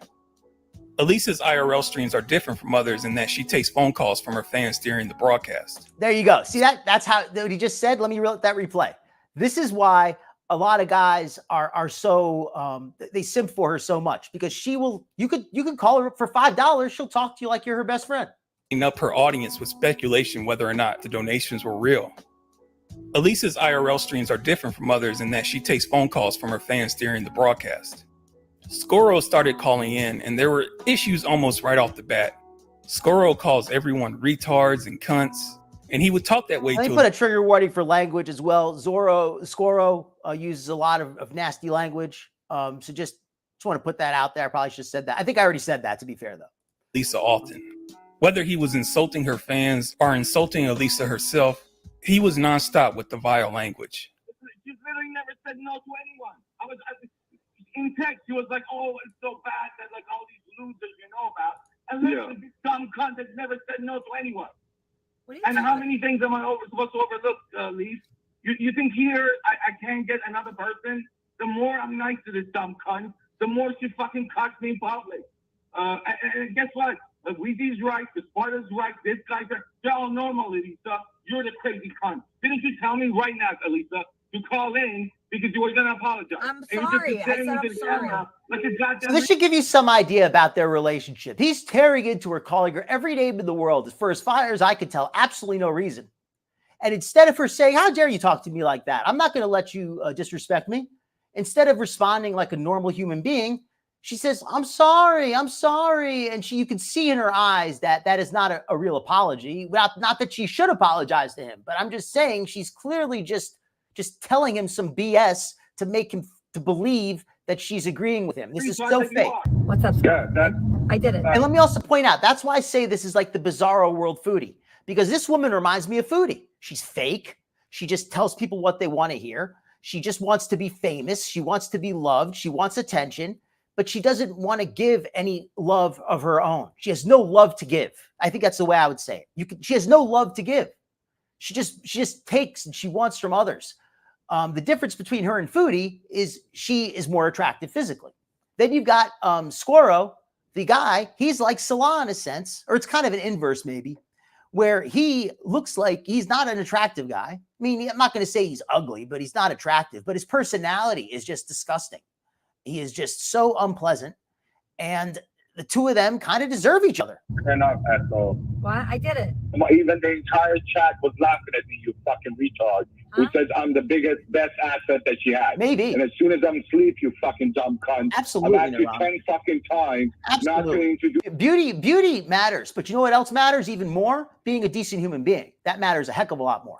Elisa's IRL streams are different from others in that she takes phone calls from her fans during the broadcast. There you go. See that's how what he just said. Let me let that replay. This is why a lot of guys are so they simp for her so much, because you can call her for $5. She'll talk to you like you're her best friend. Up her audience with speculation whether or not the donations were real. Elisa's IRL streams are different from others in that she takes phone calls from her fans during the broadcast. ZScorro started calling in, and there were issues almost right off the bat. ZScorro calls everyone retards and cunts, and he would talk that way. Let me put a trigger warning for language as well. ZScorro uses a lot of nasty language, so just want to put that out there. I probably should have said that. I think I already said that, to be fair, though. Lisa often. Whether he was insulting her fans or insulting Elisa herself, he was nonstop with the vile language. She literally never said no to anyone. In text, she was like, "Oh, it's so bad that like all these losers you know about," and literally this dumb cunt that never said no to anyone. And how many things am I supposed to overlook, Lise? You think here I can't get another person? The more I'm nice to this dumb cunt, the more she fucking cuts me in public. And guess what? Weezy's right, the Sparta's right, this guy's right. They're all normal, Elisa. You're the crazy cunt. This didn't you tell me right now, Elisa, to call in because you were going to apologize? I'm And you just sorry. been I sitting said with I'm the sorry. camera like a goddamn. So this should give you some idea about their relationship. He's tearing into her, calling her every name in the world for as far as I could tell, absolutely no reason. And instead of her saying, how dare you talk to me like that? I'm not going to let you disrespect me. Instead of responding like a normal human being, she says, I'm sorry. And you can see in her eyes that that is not a real apology. Not that she should apologize to him, but I'm just saying she's clearly just telling him some BS to make him to believe that she's agreeing with him. This is so fake. What's up? Yeah, that. I did it. And let me also point out, that's why I say this is like the Bizarro world Foodie, because this woman reminds me of Foodie. She's fake. She just tells people what they want to hear. She just wants to be famous. She wants to be loved. She wants attention, but she doesn't want to give any love of her own. She has no love to give. I think that's the way I would say it. She has no love to give. She just takes and she wants from others. The difference between her and Foodie is she is more attractive physically. Then you've got ZScorro, the guy. He's like Salah in a sense, or it's kind of an inverse maybe, where he looks like he's not an attractive guy. I mean, I'm not going to say he's ugly, but he's not attractive. But his personality is just disgusting. He is just so unpleasant. And the two of them kind of deserve each other. Turn up, asshole. What? I did it. Even the entire chat was laughing at me, you fucking retard. Who says I'm the biggest, best asset that she has. Maybe. And as soon as I'm asleep, you fucking dumb cunt. Absolutely. I've asked you 10 fucking times not to introduce. Beauty matters. But you know what else matters even more? Being a decent human being. That matters a heck of a lot more.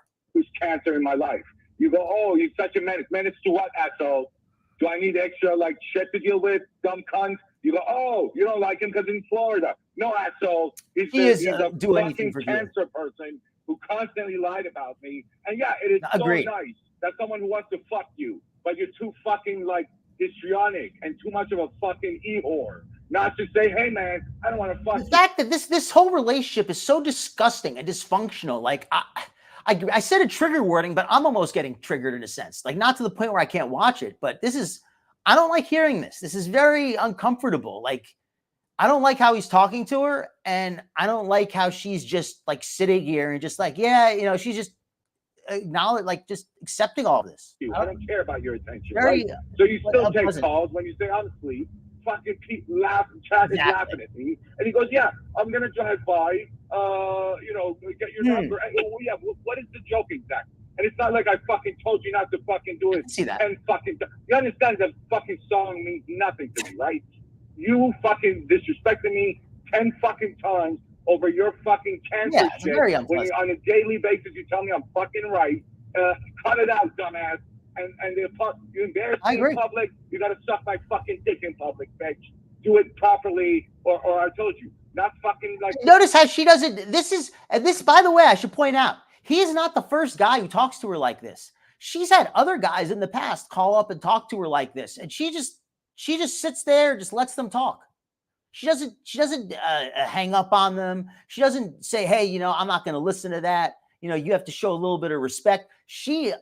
Cancer in my life. You go, oh, you're such a menace. Menace to what, asshole? Do I need extra, like, shit to deal with, dumb cunt? You go, oh, you don't like him because in Florida. No, asshole. He's a do anything fucking for cancer person who constantly lied about me. And yeah, it is Agreed. so nice that someone who wants to fuck you, but you're too fucking, like, histrionic and too much of a fucking e-whore. Not to say, hey, man, I don't want to fuck you. The fact that this whole relationship is so disgusting and dysfunctional, like, I said a trigger warning, but I'm almost getting triggered in a sense. Like, not to the point where I can't watch it, but I don't like hearing this. This is very uncomfortable. Like, I don't like how he's talking to her, and I don't like how she's just like sitting here and just like, yeah, you know, she's just acknowledging, like, just accepting all of this. I don't care about your attention, Very, right? So you still take unpleasant. calls when you say I'm asleep. Fucking keep laughing, chat is laughing at me, and he goes, "Yeah, I'm gonna drive by, you know, get your number." And, well, yeah, what is the joke exactly? And it's not like I fucking told you not to fucking do it. See that? 10 fucking times. You understand that fucking song means nothing to me, right? You fucking disrespected me 10 fucking times over your fucking cancer it's shit. very When unpleasant. you, on a daily basis, you tell me I'm fucking right. Cut it out, dumbass. And you embarrass me in public, you gotta suck my fucking dick in public, bitch. Do it properly, or I told you, not fucking like. Notice how she doesn't. This, by the way, I should point out, he is not the first guy who talks to her like this. She's had other guys in the past call up and talk to her like this, and she just sits there, just lets them talk. She doesn't hang up on them. She doesn't say, hey, you know, I'm not going to listen to that. You know, you have to show a little bit of respect. She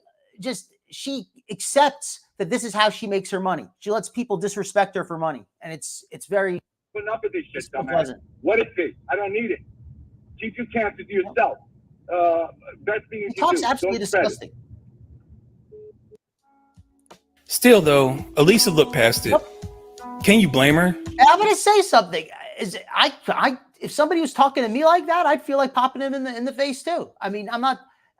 accepts that this is how she makes her money. She lets people disrespect her for money. And it's very putting up with this shit, dumbass. unpleasant. What is this? I don't need it. Keep your cancer to yourself. Best thing you can Talks do. absolutely Don't spread it. disgusting. Still, though, Elisa looked past it. Can you blame her? And I'm going to say something. If somebody was talking to me like that, I'd feel like popping him in the face too. I mean, I'm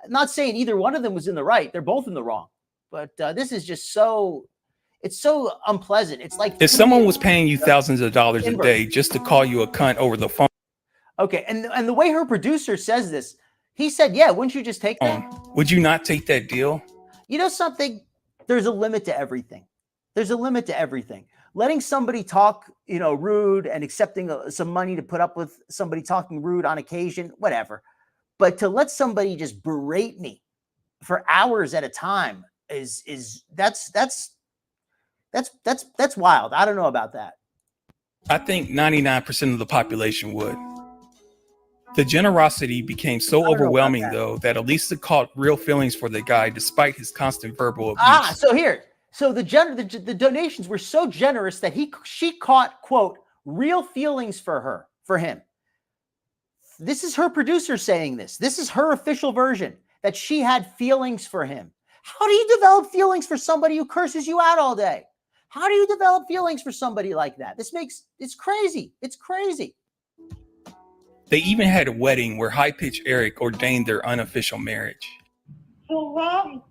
not saying either one of them was in the right. They're both in the wrong. But this is just it's so unpleasant. It's like if someone was paying you thousands of dollars a day just to call you a cunt over the phone. Okay, and the way her producer says this, he said, yeah, wouldn't you just take that? Would you not take that deal? You know something? There's a limit to everything. There's a limit to everything. Letting somebody talk, you know, rude and accepting some money to put up with somebody talking rude on occasion, whatever. But to let somebody just berate me for hours at a time that's wild. I don't know about that. I think 99% of the population would. The generosity became so overwhelming, though, that Elisa caught real feelings for the guy despite his constant verbal abuse. So the donations were so generous that she caught, quote, real feelings for him. This is her producer saying this. This is her official version. that she had feelings for him. How do you develop feelings for somebody who curses you out all day? How do you develop feelings for somebody like that? It's crazy. It's crazy. They even had a wedding where High Pitch Eric ordained their unofficial marriage. To love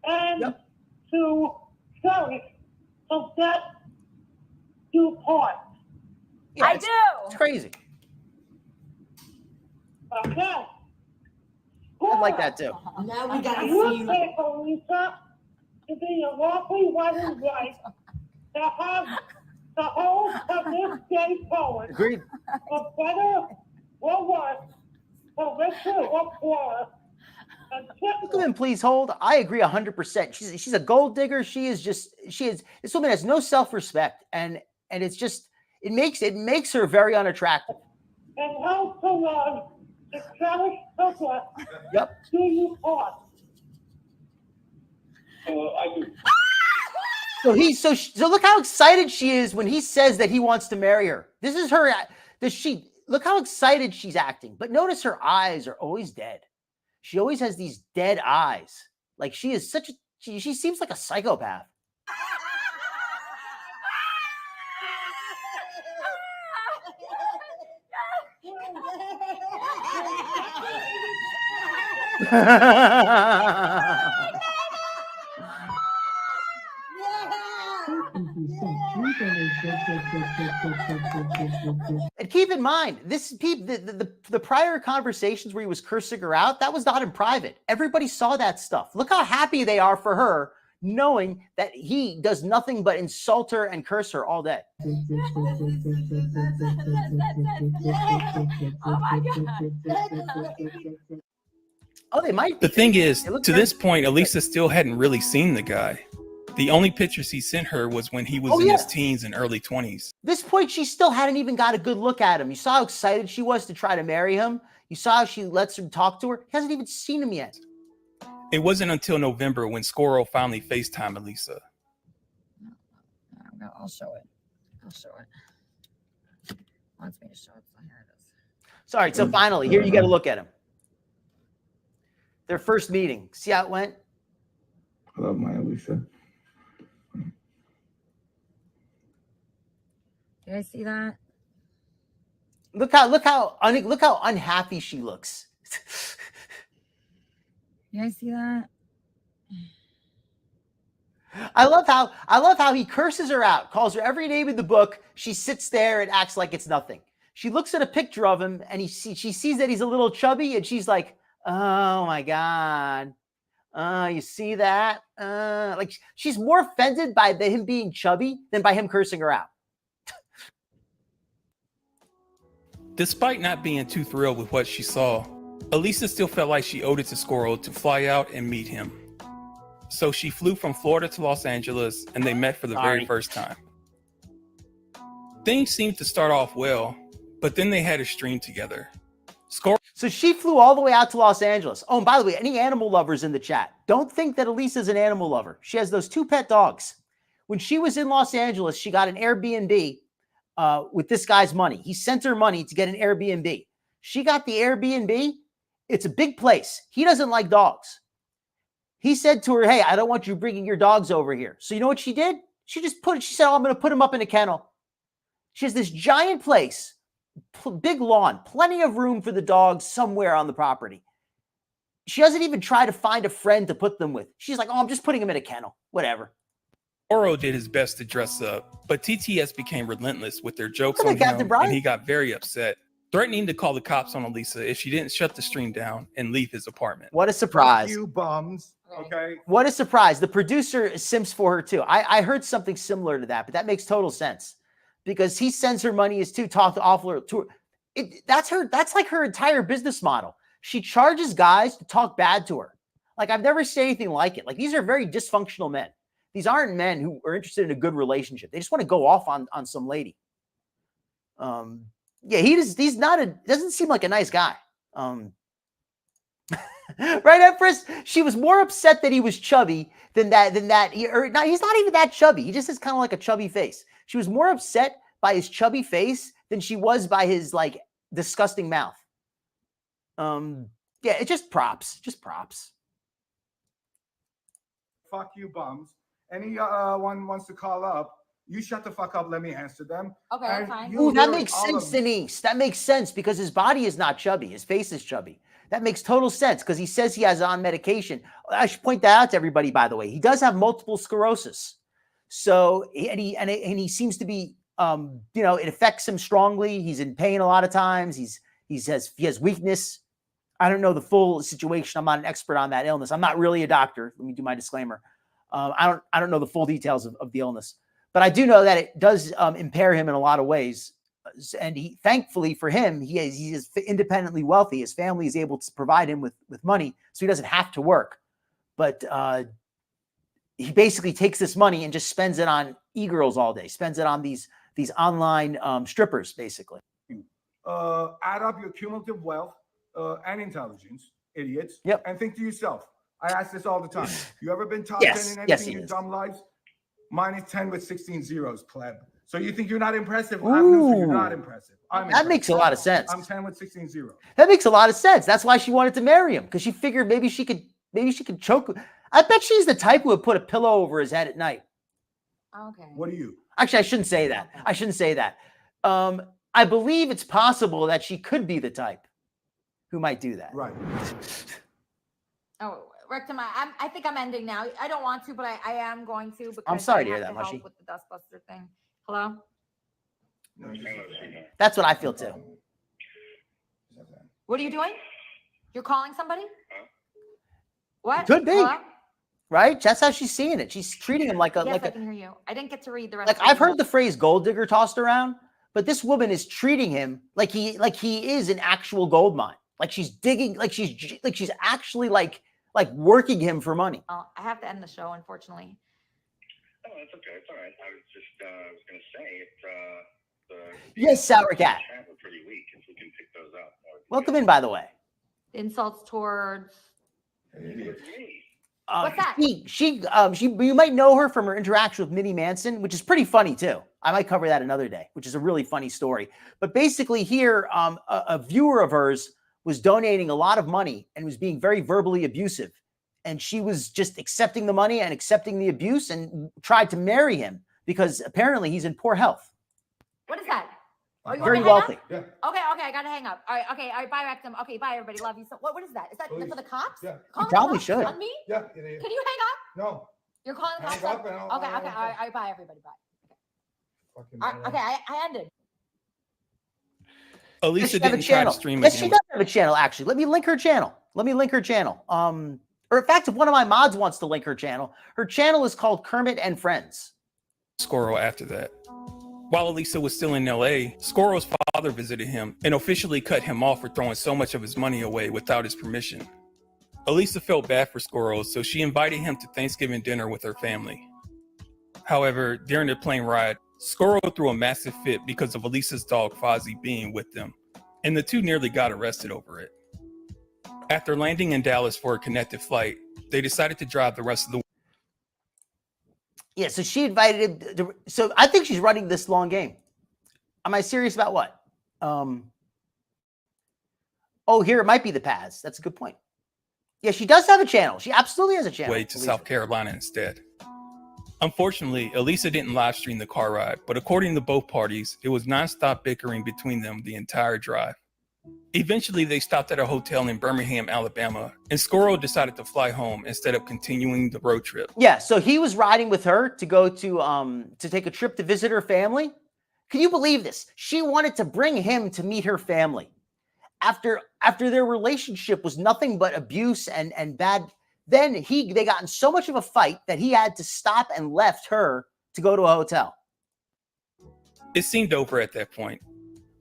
and to cherish, so that do part. Yeah, I it's do. crazy. Okay. I like that too. Now we gotta You see. think, Elisa, to be a lawfully wedded wife, to have the whole of this day forward, Agreed. for better or worse, for richer or poorer, and Gentlemen, please hold. I agree 100%. She's a gold digger. This woman has no self-respect, and it makes her very unattractive. and how to love, to cherish the work, Yep. do you part. I do. So look how excited she is when he says that he wants to marry her. This is her. Look how excited she's acting. But notice her eyes are always dead. She always has these dead eyes. Like she is she seems like a psychopath. And keep in mind, the prior conversations where he was cursing her out, that was not in private. Everybody saw that stuff. Look how happy they are for her, knowing that he does nothing but insult her and curse her all day. Oh my God. Oh, they might. The thing is, It looks to very- this point, Elisa still hadn't really seen the guy. The only pictures he sent her was when he was in his teens and early 20s. This point, she still hadn't even got a good look at him. You saw how excited she was to try to marry him. You saw how she lets him talk to her. He hasn't even seen him yet. It wasn't until November when ZScorro finally FaceTimed Elisa. I'll show it. Wants me to show it. So here it is. Sorry. So finally, here you get a look at him. Their first meeting. See how it went? I love my Elisa. Did I see that? Look how unhappy she looks. Did I see that? I love how he curses her out, calls her every name in the book. She sits there and acts like it's nothing. She looks at a picture of him and she sees that he's a little chubby and she's like, "Oh my God. You see that?" Like she's more offended by him being chubby than by him cursing her out. Despite not being too thrilled with what she saw, Elisa still felt like she owed it to ZScorro to fly out and meet him. So she flew from Florida to Los Angeles and they met for the very first time. Things seemed to start off well, but then they had a stream together. So she flew all the way out to Los Angeles. Oh, and by the way, any animal lovers in the chat, don't think that Elisa's an animal lover. She has those 2 pet dogs. When she was in Los Angeles, she got an Airbnb with this guy's money. He sent her money to get an Airbnb. She got the Airbnb. It's a big place. He doesn't like dogs. He said to her, "Hey, I don't want you bringing your dogs over here." So you know what she did? She said, "Oh, I'm going to put him up in a kennel." She has this giant place, big lawn, plenty of room for the dogs somewhere on the property. She doesn't even try to find a friend to put them with. She's like, "Oh, I'm just putting him in a kennel, whatever." ZScorro did his best to dress up, but TTS became relentless with their jokes Look at on Captain him, Brian. and he got very upset, threatening to call the cops on Elisa if she didn't shut the stream down and leave his apartment. What a surprise. You bums. Okay. What a surprise. The producer simps for her too. I heard something similar to that, but that makes total sense because he sends her money to talk to awful to her. That's like her entire business model. She charges guys to talk bad to her. Like I've never seen anything like it. Like these are very dysfunctional men. These aren't men who are interested in a good relationship. They just want to go off on some lady. Yeah, he's not doesn't seem like a nice guy. Right at first, she was more upset that he was chubby than that he's not even that chubby. He just has kind of like a chubby face. She was more upset by his chubby face than she was by his like disgusting mouth. Yeah, it's just props. Just props. Fuck you, bums. Anyone wants to call up, you shut the fuck up. Let me answer them. Okay, And that's fine. you Ooh, that hear makes all of sense, them. Denise. That makes sense because his body is not chubby. His face is chubby. That makes total sense because he says he has on medication. I should point that out to everybody, by the way. He does have multiple sclerosis. So, and he seems to be, it affects him strongly. He's in pain a lot of times. He has weakness. I don't know the full situation. I'm not an expert on that illness. I'm not really a doctor. Let me do my disclaimer. I don't know the full details of the illness, but I do know that it does impair him in a lot of ways. And thankfully for him, he is independently wealthy. His family is able to provide him with money, so he doesn't have to work. But he basically takes this money and just spends it on e-girls all day. Spends it on these online strippers, basically. Add up your cumulative wealth and intelligence, idiots. Yep. And think to yourself. I ask this all the time. You ever been top Yes. 10 in Yes, anything he in your is. dumb lives? Mine is 10 with 16 zeros, pleb. So you think you're not impressive? I'm news for you. You're not impressive. That makes a lot of sense. I'm 10 with 16 zeros. That makes a lot of sense. That's why she wanted to marry him, because she figured maybe she could choke. I bet she's the type who would put a pillow over his head at night. Okay. What are you? Actually, I shouldn't say that. I shouldn't say that. I believe it's possible that she could be the type who might do that. Right. Oh, Rectum, I think I'm ending now. I don't want to, but I am going to. Because I'm sorry to I hear have that, help Mushy. with the Dustbuster thing. Hello? That's what I feel too. What are you doing? You're calling somebody? What? Could be. Hello? Right? That's how she's seeing it. She's treating him like a Yes, like I a can hear you. I didn't get to read the rest. like of I've heard the phrase gold digger tossed around, but this woman is treating him like he is an actual gold mine. Like she's digging, like she's actually like working him for money. Oh, I have to end the show, unfortunately. Oh, that's okay. It's all right. I was going to say, Yes, Sour Cat. chat were pretty weak. If we can pick those up. Welcome in, by the way. Insults towards. What's that? She you might know her from her interaction with Minnie Manson, which is pretty funny too. I might cover that another day, which is a really funny story. But basically here, a viewer of hers was donating a lot of money and was being very verbally abusive. And she was just accepting the money and accepting the abuse and tried to marry him because apparently he's in poor health. What is that? Oh, you Very wanna hang up? wealthy. Yeah. Okay, I gotta hang up. All right, okay, bye, Rectum. Okay, bye, everybody. Love you. So, what is that? Is that Please. for the cops? Yeah. Calling the probably cops should. on me? Yeah, it is. Can you hang up? No. You're calling the Hang cops? up and I'll- Okay, I'll- all right, bye, everybody. Bye. Fucking Okay, I ended. Does Elisa she have a didn't try to channel? stream Yes, again. she does have a channel, actually. Let me link her channel. Or in fact, if one of my mods wants to link her channel is called Kermit and Friends. ZScorro after that. While Elisa was still in LA, ZScorro's father visited him and officially cut him off for throwing so much of his money away without his permission. Elisa felt bad for ZScorro, so she invited him to Thanksgiving dinner with her family. However, during the plane ride, ZScorro threw a massive fit because of Elisa's dog Fozzie being with them, and the two nearly got arrested over it. After landing in Dallas for a connected flight, they decided to drive the rest of the Yeah, so she invited him. So I think she's running this long game. Am I serious about what? Here it might be the Paz. That's a good point. Yeah, she does have a channel. She absolutely has a channel. way to South Carolina instead. Unfortunately, Elisa didn't live stream the car ride, but according to both parties, it was nonstop bickering between them the entire drive. Eventually, they stopped at a hotel in Birmingham, Alabama, and ZScorro decided to fly home instead of continuing the road trip. Yeah, so he was riding with her to go to take a trip to visit her family. Can you believe this? She wanted to bring him to meet her family. After their relationship was nothing but abuse and bad, then they got in so much of a fight that he had to stop and left her to go to a hotel. It seemed over at that point.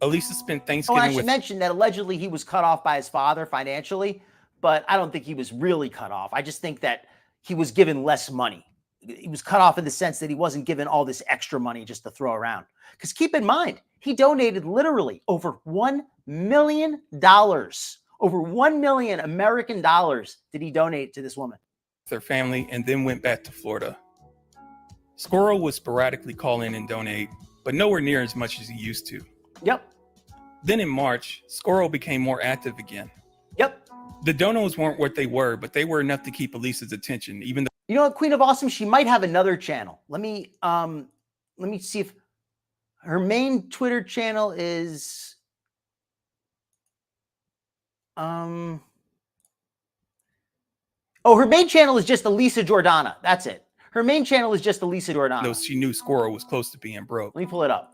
Elisa spent Oh, Thanksgiving and I should with mention that allegedly he was cut off by his father financially, but I don't think he was really cut off. I just think that he was given less money. He was cut off in the sense that he wasn't given all this extra money just to throw around. Because keep in mind, he donated literally over $1 million. Over 1 million American dollars did he donate to this woman. their family and then went back to Florida. ZScorro would sporadically call in and donate, but nowhere near as much as he used to. Yep. Then in March, ZScorro became more active again. Yep. The donos weren't what they were, but they were enough to keep Elisa's attention, even though You know what, Queen of Awesome? She might have another channel. Let me see if her main Twitter channel is oh, her main channel is just Elisa Jordana. That's it. Her main channel is just Elisa Jordana. she knew Scorro was close to being broke. Let me pull it up.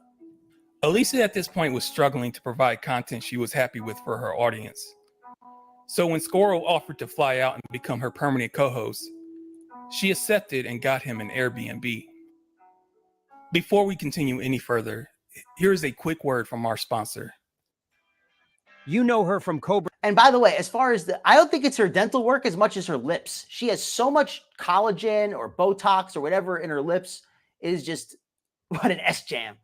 Elisa at this point was struggling to provide content she was happy with for her audience. So when Scorro offered to fly out and become her permanent co-host, she accepted and got him an Airbnb. Before we continue any further, here's a quick word from our sponsor. You know her from Cobra. And by the way, as far as I don't think it's her dental work as much as her lips. She has so much collagen or Botox or whatever in her lips. It is just, what an S-jam.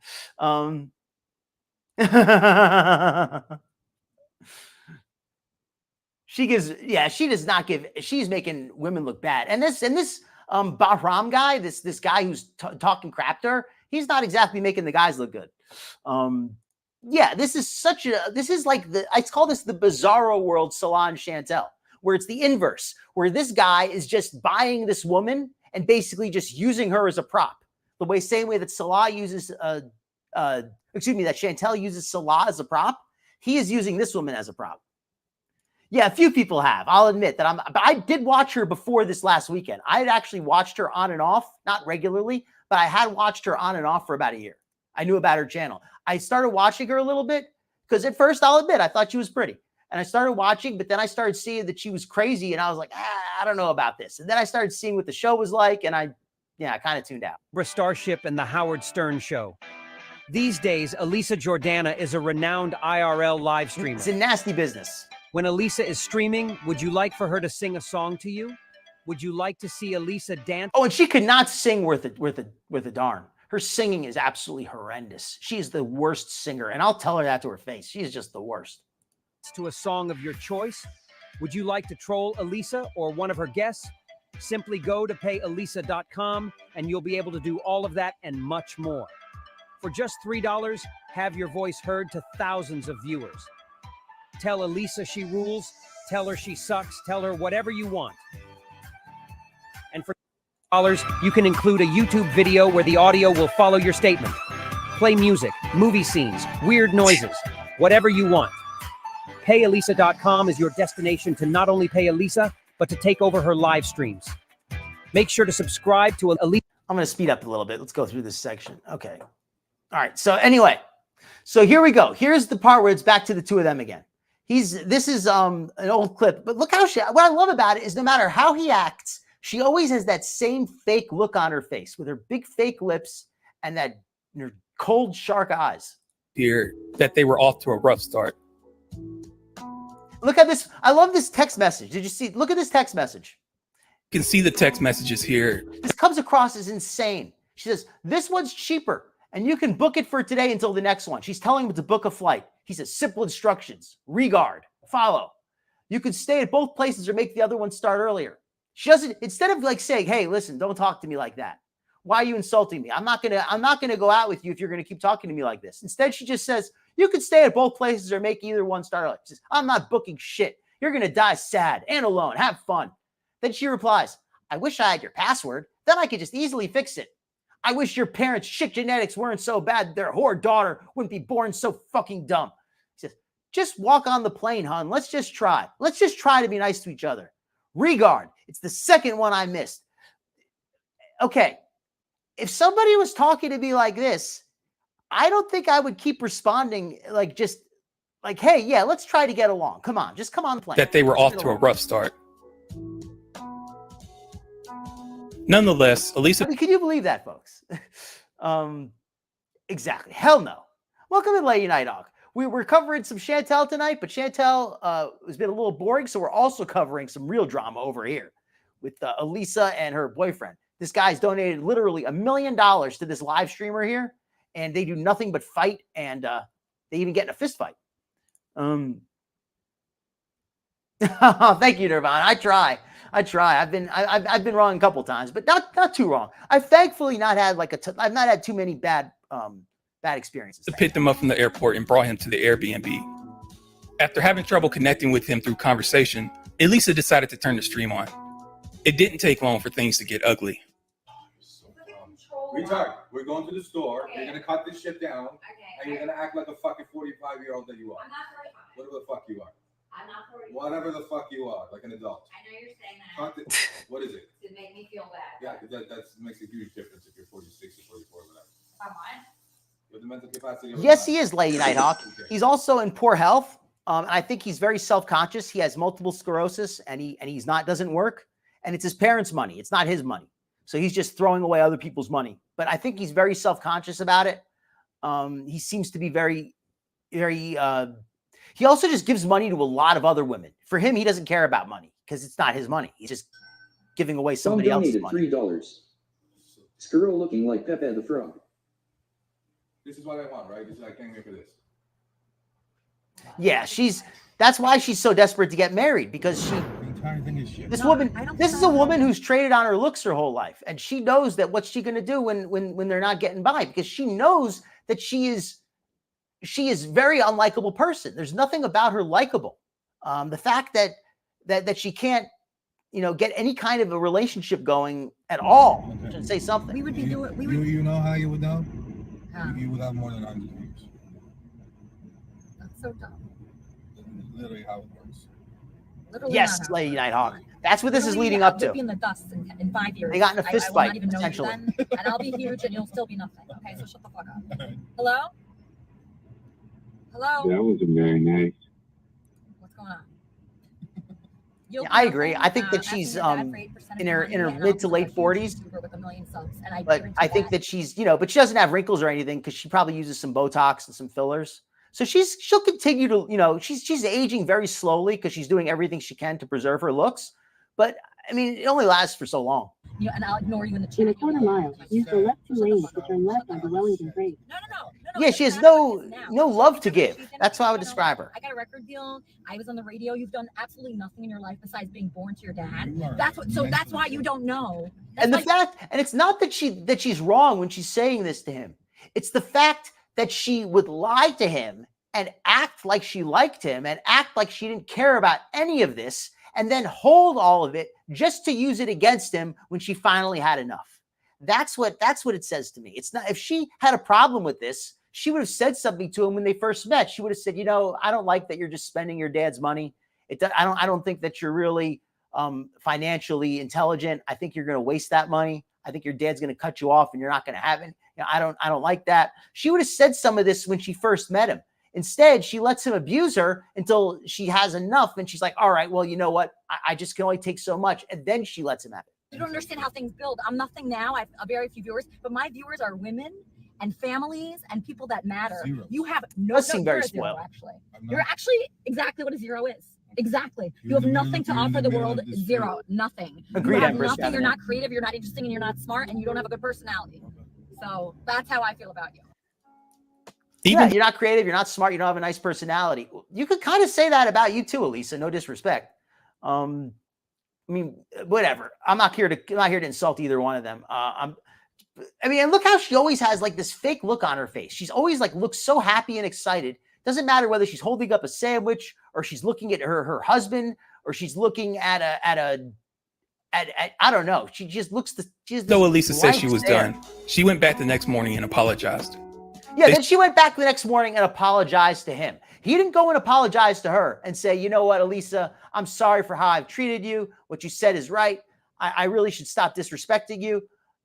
She does not give, she's making women look bad. And this Bahram guy, this guy who's talking crap to her, he's not exactly making the guys look good. This is like I call this the Bizarro world Salah and Chantel, where it's the inverse, where this guy is just buying this woman and basically just using her as a prop. The same way that Salah uses, that Chantel uses Salah as a prop, he is using this woman as a prop. Yeah, a few people have. I'll admit that but I did watch her before this last weekend. I had actually watched her on and off, not regularly, but I had watched her on and off for about a year. I knew about her channel. I started watching her a little bit because at first, I'll admit, I thought she was pretty. And I started watching, but then I started seeing that she was crazy. And I was like, I don't know about this. And then I started seeing what the show was like. And I kind of tuned out. Starship and the Howard Stern Show. These days, Elisa Jordana is a renowned IRL live streamer. It's a nasty business. When Elisa is streaming, would you like for her to sing a song to you? Would you like to see Elisa dance? Oh, and she could not sing worth a darn. Her singing is absolutely horrendous. She is the worst singer, and I'll tell her that to her face. She is just the worst. To a song of your choice? Would you like to troll Elisa or one of her guests? Simply go to payelisa.com and you'll be able to do all of that and much more. For just $3, have your voice heard to thousands of viewers. Tell Elisa she rules, tell her she sucks, tell her whatever you want. And for $, you can include a YouTube video where the audio will follow your statement. Play music, movie scenes, weird noises, whatever you want. Payelisa.com is your destination to not only pay Elisa, but to take over her live streams. Make sure to subscribe to Elisa. I'm going to speed up a little bit. Let's go through this section. Okay. All right. So anyway, so here we go. Here's the part where it's back to the two of them again. This is an old clip, but look how what I love about it is no matter how he acts, she always has that same fake look on her face with her big fake lips and that her cold shark eyes. Here that they were off to a rough start. Look at this. I love this text message. Did you see? Look at this text message. You can see the text messages here. This comes across as insane. She says, this one's cheaper and you can book it for today until the next one. She's telling him to book a flight. He says, simple instructions, regard, follow. You could stay at both places or make the other one start earlier. She doesn't, instead of like saying, hey, listen, don't talk to me like that. Why are you insulting me? I'm not gonna go out with you if you're gonna keep talking to me like this. Instead, she just says, you could stay at both places or make either one start early. She says, I'm not booking shit. You're gonna die sad and alone. Have fun. Then she replies, I wish I had your password. Then I could just easily fix it. I wish your parents' shit genetics weren't so bad their whore daughter wouldn't be born so fucking dumb. He says, just walk on the plane, hon. Let's just try. Let's just try to be nice to each other. Regard. It's the second one I missed. Okay. If somebody was talking to me like this, I don't think I would keep responding like just like, hey, yeah, let's try to get along. Come on. Just come on the plane. That they were off to a rough start. Nonetheless, Elisa. I mean, can you believe that, folks? Exactly. Hell no. Welcome to Lady Night Dog. We're covering some Chantel tonight, but Chantel has been a little boring, so we're also covering some real drama over here with Elisa and her boyfriend. This guy's donated literally $1 million to this live streamer here, and they do nothing but fight, and they even get in a fist fight. Thank you, Nirvana. I try. I've been wrong a couple times, but not too wrong. I've thankfully not had I've not had too many bad experiences. To pick them up from the airport and brought him to the Airbnb. After having trouble connecting with him through conversation, Elisa decided to turn the stream on. It didn't take long for things to get ugly. Retard, we're going to the store. You're gonna cut this shit down, and you're gonna act like a fucking 45-year-old that you are. I'm not 45. Whatever the fuck you are. I'm not 45. Whatever the fuck you are, like an adult. I know you're saying that Cut it. What is it? to make me feel bad. Yeah, that makes a huge difference if you're 46 or 44 or whatever. Am I? You have the mental capacity. Of Yes, he is, Lady Nighthawk. Okay. He's also in poor health. And I think he's very self-conscious. He has multiple sclerosis, and he's not doesn't work. And it's his parents' money. It's not his money. So he's just throwing away other people's money. But I think he's very self-conscious about it. He seems to be very, very. He also just gives money to a lot of other women. For him, he doesn't care about money because it's not his money. He's just giving away somebody else's money. $3. Scurro looking like Pepe the Frog. This is what I want, right? This is, I came here for this. Yeah, that's why she's so desperate to get married, because The entire thing is shit. this is a woman who's traded on her looks her whole life. And she knows that what's she going to do when they're not getting by, because she knows that she is very unlikable person. There's nothing about her likable. The fact that she can't, get any kind of a relationship going at all. Should say something. We would be doing. You know how you would know? How? You would have more than 100 views. That's so dumb. Literally how it works. Literally Yes, not how. Lady Nighthawk. That's what this is Literally, leading up we'll to. be in the dust in 5 years. They got in a fist I will fight, not even know you essentially. then, and I'll be huge, and you'll still be nothing. Okay, so shut the fuck up. Hello? Hello? That was very nice. What's going on? Yeah, I agree. I think that she's in her mid to late 40s. But I think that she's, but she doesn't have wrinkles or anything because she probably uses some Botox and some fillers. So she'll continue to, she's aging very slowly because she's doing everything she can to preserve her looks. But I mean, it only lasts for so long. And I'll ignore you in the chat. In a quarter mile, use the left 2 lanes to turn left onto Wellington Grade. No. Yeah, she has no love to give. That's how I would describe her. I got a record deal. I was on the radio. You've done absolutely nothing in your life besides being born to your dad. That's why you don't know. And it's not that she's wrong when she's saying this to him. It's the fact that she would lie to him and act like she liked him and act like she didn't care about any of this, and then hold all of it just to use it against him when she finally had enough. That's what it says to me. It's not, if she had a problem with this, she would have said something to him when they first met. She would have said, I don't like that you're just spending your dad's money. I don't think that you're really financially intelligent. I think you're going to waste that money. I think your dad's going to cut you off and you're not going to have it. I don't like that. She would have said some of this when she first met him. Instead, she lets him abuse her until she has enough. And she's like, all right, well, you know what? I just can only take so much. And then she lets him have it. You don't understand how things build. I'm nothing now. I have very few viewers, but my viewers are women and families and people that matter. Zero. You have no. Does seem very you're a zero, spoiled. actually, you're actually exactly what a zero is. Exactly. You have nothing to offer the world. Zero. Nothing. Agreed, You have Empress. nothing. You're not creative. You're not interesting, and you're not smart, and you don't have a good personality. So that's how I feel about you. Yeah, you're not creative. You're not smart. You don't have a nice personality. You could kind of say that about you too, Elisa. No disrespect. I mean, whatever. I'm not here to insult either one of them. And look how she always has like this fake look on her face. She's always like looks so happy and excited. Doesn't matter whether she's holding up a sandwich or she's looking at her husband or she's looking at I don't know. She just looks. Though Elisa said she was done, she went back the next morning and apologized. Yeah, then she went back the next morning and apologized to him. He didn't go and apologize to her and say, you know what, Elisa, I'm sorry for how I've treated you. What you said is right. I really should stop disrespecting you.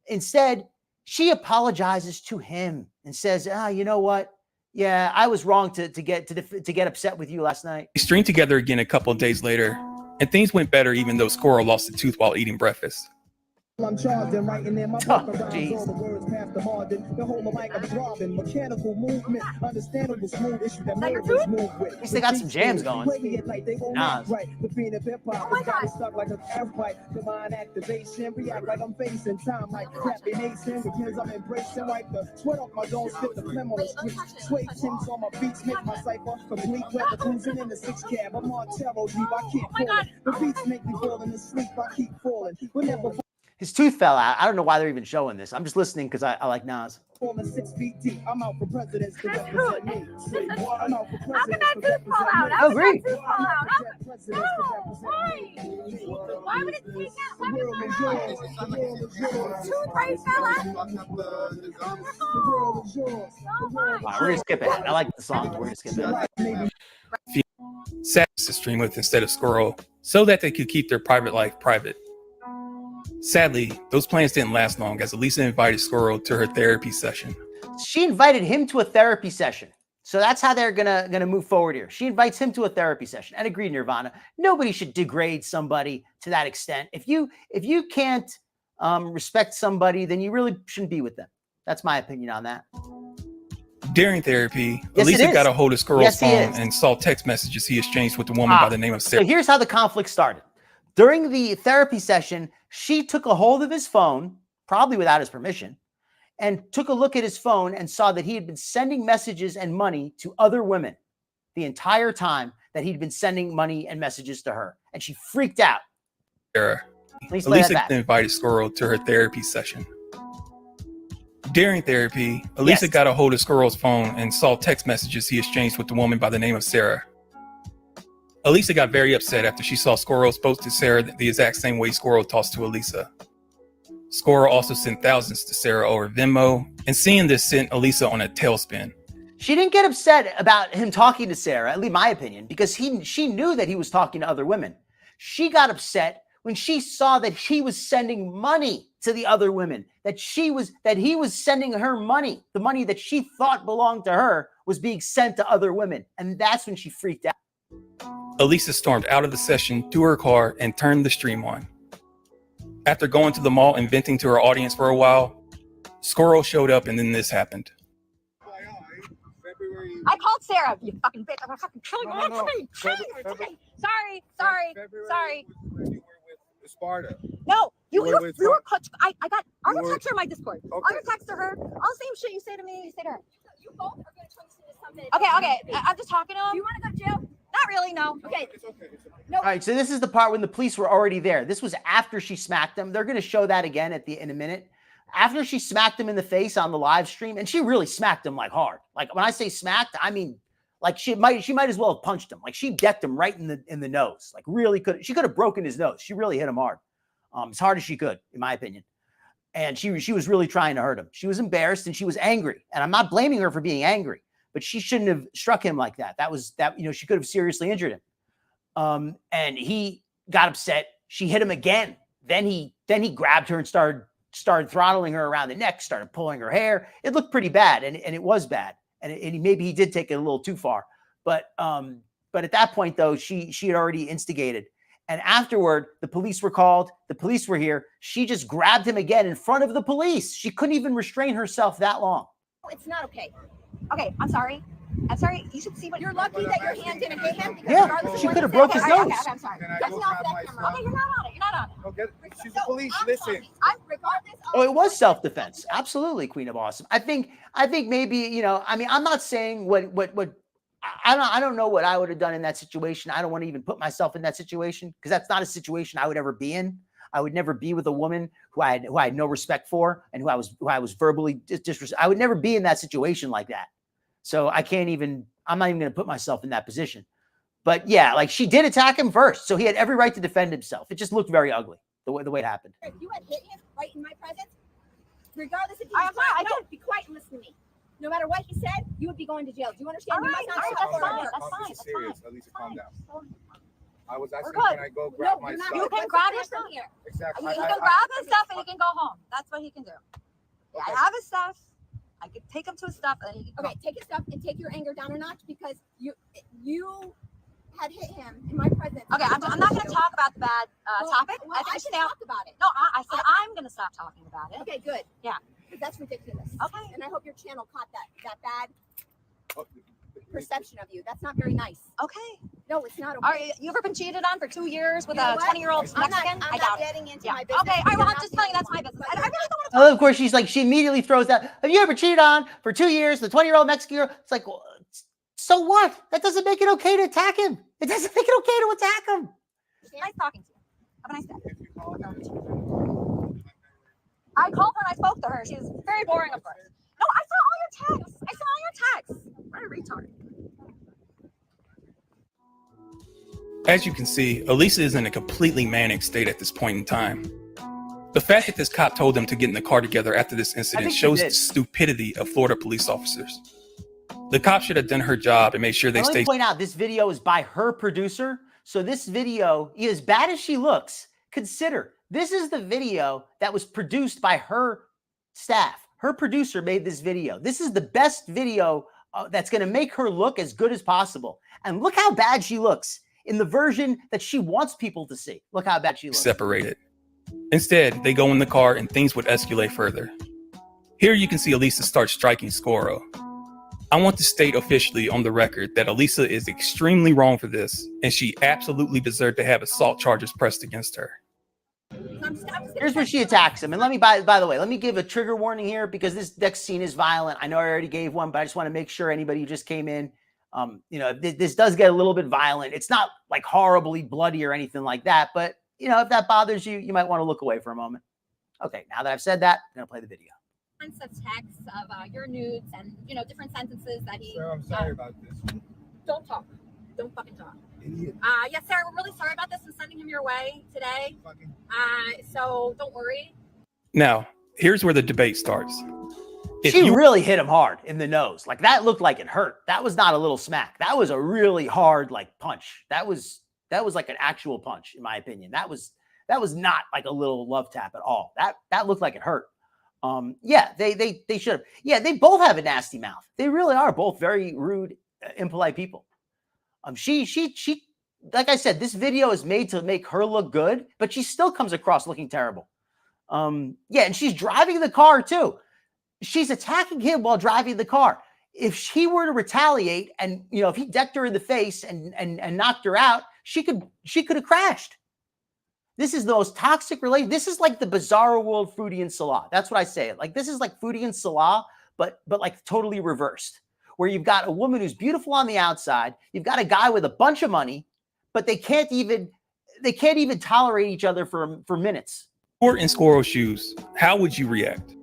Instead, she apologizes to him and says, you know what? Yeah, I was wrong to get upset with you last night. They streamed together again a couple of days later, and things went better even though Scoro lost a tooth while eating breakfast. I'm charged and writing in my book around all the words past the margin. The whole of mic I'm throbbing, mechanical movement, understandable smooth issue that miracles move with. At least they got some jams going. Nah. Right, between the hip hop, oh got stuck like a air fight. Divine activation, react like I'm facing time like crappy nation. Because I'm embracing, wipe the sweat off my dome, spit the phlegm on the street. Sway tints on my beats, make my cipher complete. Weather cruising in the 6 cab, I'm on tarot deep, I can't fall it. The beats make me falling asleep, I keep falling. Whenever His tooth fell out. I don't know why they're even showing this. I'm just listening because I like Nas. falling 6 feet deep. I'm out for presidents to That's represent me. I'm out for How could presidents that to tooth fall out? represent me. How could Agreed. that tooth fall out? Presidents to represent me. Why would it take out? Why The would it world is fall out? yours. The world is yours. Tooth right fell out. The world is yours. So much. We're gonna skip it. I like the song. We're gonna skip it. Sadz to stream with instead of Scorro so that they could keep their private life private. Sadly, those plans didn't last long as Elisa invited Scorro to her therapy session. She invited him to a therapy session. So that's how they're gonna move forward here. She invites him to a therapy session. And agreed, Nirvana. Nobody should degrade somebody to that extent. If you can't respect somebody, then you really shouldn't be with them. That's my opinion on that. During therapy, Yes, it Elisa is. got a hold of Scorro's Yes, he phone is. and saw text messages he exchanged with a woman by the name of Sarah. So here's how the conflict started. During the therapy session, she took a hold of his phone, probably without his permission, and took a look at his phone and saw that he had been sending messages and money to other women the entire time that he'd been sending money and messages to her. And she freaked out. Sarah. Please play that Elisa back. invited Scorro to her therapy session. During therapy, Elisa Yes. got a hold of Scorro's phone and saw text messages he exchanged with a woman by the name of Sarah. Elisa got very upset after she saw Scorro spoke to Sarah the exact same way Scorro talks to Elisa. Scorro also sent thousands to Sarah over Venmo, and seeing this sent Elisa on a tailspin. She didn't get upset about him talking to Sarah, at least my opinion, because she knew that he was talking to other women. She got upset when she saw that he was sending money to the other women, that he was sending her money, the money that she thought belonged to her was being sent to other women. And that's when she freaked out. Elisa stormed out of the session to her car and turned the stream on. After going to the mall and venting to her audience for a while, Scorro showed up and then this happened. I called Sarah, you fucking bitch. I'm gonna fucking kill you. No, no, no. It's okay. Sorry. You were with Sparta. No, you You were were I got I'll You were- text her my Discord. Okay. I'll text her all the same shit you say to me, you say to her. You both are going to turn this into something. Okay. I'm just talking to him. Do you want to go to jail? Not really, no. Okay. It's okay. It's okay. No. All right, so this is the part when the police were already there. This was after she smacked him. They're going to show that again in a minute. After she smacked him in the face on the live stream, and she really smacked him like hard. Like when I say smacked, I mean like she might as well have punched him. Like she decked him right in the nose. Like really she could have broken his nose. She really hit him hard. As hard as she could, in my opinion. And she was really trying to hurt him. She was embarrassed and she was angry. And I'm not blaming her for being angry, but she shouldn't have struck him like that. She could have seriously injured him. And he got upset. She hit him again. Then he grabbed her and started throttling her around the neck, started pulling her hair. It looked pretty bad, and it was bad. And maybe he did take it a little too far. But at that point, though, she had already instigated. And afterward, the police were called. The police were here. She just grabbed him again in front of the police. She couldn't even restrain herself that long. It's not okay. Okay, I'm sorry. You should see what You're lucky that your hand didn't hit him. Because Yeah, regardless of she what could have he broke said- his Okay, nose. okay, I'm sorry. Can I Let's go not grab that my camera. Okay, you're not on it. Go get. She's the So, police. I'm Listen. talking. I'm regardless of Oh, it was self-defense. Absolutely, Queen of Awesome. I think maybe, I'm not saying what I don't know what I would have done in that situation. I don't want to even put myself in that situation because that's not a situation I would ever be in. I would never be with a woman who I had no respect for and who I was verbally I would never be in that situation like that. So I'm not even going to put myself in that position. But yeah, like she did attack him first. So he had every right to defend himself. It just looked very ugly the way it happened. If you had hit him right in my presence, regardless if he I'm was sorry, quiet, no, be quiet and listen to me. No matter what he said, you would be going to jail. Do you understand? All You right, must not all right, support that's him. fine. Talk fine, is that's serious. fine. Elisa, calm down. I was asking, good. can I go grab No, my you're not. stuff? You can Let's grab get your from stuff. here. Exactly. You can grab his stuff and he can go home. That's what he can do. Yeah, I have his stuff. I could take him to his stuff and he can Okay, take his stuff and take your anger down a notch because you had hit him in my presence. Okay, I'm not going to talk about the bad topic. Well, I think should stay out. talk about it. No, I said I'm going to stop talking about it. Okay, good. Yeah. Because that's ridiculous. Okay. And I hope your channel caught that bad Oh, perception of you. That's not very nice. Okay. No, it's not okay. Are you ever been cheated on for 2 years with You know a what? 20-year-old I'm Mexican? not I doubt it. getting into Yeah. my business. Okay, all right, well, You're I'm not just telling you that's my dealing business. with I really don't want to I love, of course, she immediately throws that. Have you ever cheated on for 2 years? The 20-year-old Mexican girl. It's like, well, so what? That doesn't make it okay to attack him. It doesn't make it okay to attack him. Nice talking to you. Have a nice day. I called her and I spoke to her. She was very boring, of course. No, texts. I saw all your texts. What a retard. As you can see, Elisa is in a completely manic state at this point in time. The fact that this cop told them to get in the car together after this incident shows the stupidity of Florida police officers. The cop should have done her job and made sure they Let me point out, this video is by her producer. So this video, as bad as she looks, consider this is the video that was produced by her staff. Her producer made this video. This is the best video that's going to make her look as good as possible. And look how bad she looks in the version that she wants people to see. Look how bad she looks. Separated. Instead, they go in the car and things would escalate further. Here you can see Elisa start striking Scatman. I want to state officially on the record that Elisa is extremely wrong for this, and she absolutely deserved to have assault charges pressed against her. Here's where she attacks him. And let me, by the way, let me give a trigger warning here because this next scene is violent. I know I already gave one, but I just want to make sure anybody who just came in, you know, this does get a little bit violent. It's not like horribly bloody or anything like that, but you know, if that bothers you, you might want to look away for a moment. Okay, now that I've said that, I'm going to play the video. Of texts of your nudes and, you know, different sentences that he... Sir, I'm sorry about this. Don't talk. Don't fucking talk. Idiot. Yes, Sarah, we're really sorry about this. I'm sending him your way today. So don't worry. Now, here's where the debate starts. She really hit him hard in the nose. Like that looked like it hurt. That was not a little smack. That was a really hard like punch. That was like an actual punch, in my opinion. That was not like a little love tap at all. That looked like it hurt. Yeah, they should have. Yeah, they both have a nasty mouth. They really are both very rude, impolite people. She like I said, this video is made to make her look good, but she still comes across looking terrible. Yeah, and she's driving the car too. She's attacking him while driving the car. If he were to retaliate and, you know, if he decked her in the face and knocked her out, she could have crashed. This is the most toxic relation. This is like the Bizarro world Foodie and Salah. That's what I say. Like this is like Foodie and Salah, but like totally reversed, where you've got a woman who's beautiful on the outside, you've got a guy with a bunch of money, but they can't even tolerate each other for minutes. If you're in ZScorro's shoes, how would you react?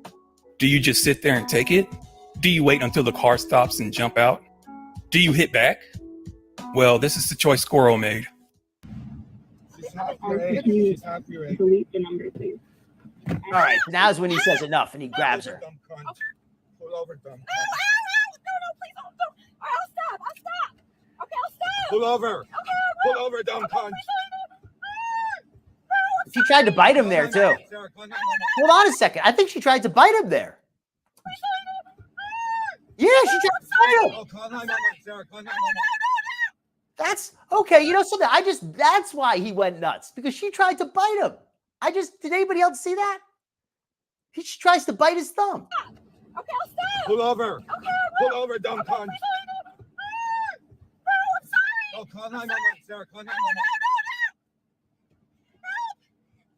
Do you just sit there and take it? Do you wait until the car stops and jump out? Do you hit back? Well, this is the choice ZScorro made. Delete the number, please. All right, now's when he says enough and he grabs her. Pull over, dumb. No, please don't. I'll stop. Okay, I'll stop. Pull over. Okay, Pull over, dumb cunt. She tried to bite him there too. Hold on a second. I think she tried to bite him there. Yeah, she tried to bite him. That's okay. You know something? That's why he went nuts, because she tried to bite him. Did anybody else see that? He just tries to bite his thumb. Okay, I'll stop. Pull over. Okay, Pull over, dumb cunt. I'm sorry. Sarah, call 911.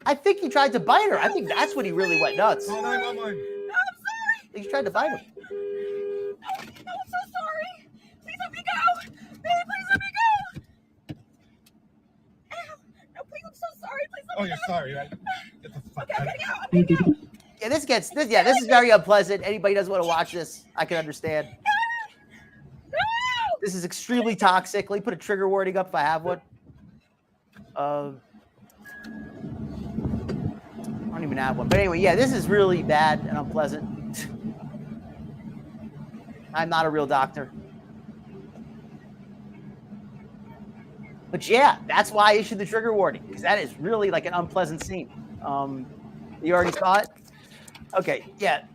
I think he tried to bite her. I think that's when he really went nuts. Call 911. No, I'm sorry. He tried to bite him. No, I'm so sorry. Please let me go. Baby, please let me go. Ow. No, please, I'm so sorry. Please let me go. Oh, you're sorry, right? Get the fuck out. I'm gonna go. Yeah, this is very unpleasant. Anybody doesn't want to watch this, I can understand. No. This is extremely toxic. Let me put a trigger warning up if I have one. I don't even have one. But anyway, yeah, this is really bad and unpleasant. I'm not a real doctor. But yeah, that's why I issued the trigger warning, because that is really like an unpleasant scene. You already saw it? Okay, yeah.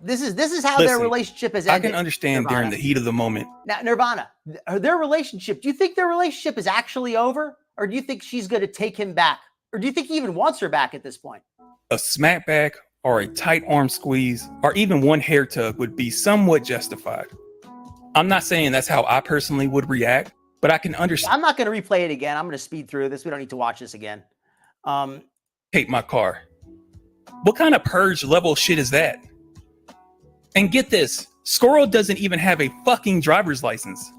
This is how their relationship has ended. I can understand Nirvana. during the heat of the moment. Now, Nirvana, their relationship, do you think their relationship is actually over? Or do you think she's going to take him back? Or do you think he even wants her back at this point? A smackback or a tight arm squeeze or even one hair tug would be somewhat justified. I'm not saying that's how I personally would react, but I can understand. I'm not going to replay it again. I'm going to speed through this. We don't need to watch this again. Hate my car. What kind of purge level shit is that? And get this, ZScorro doesn't even have a fucking driver's license.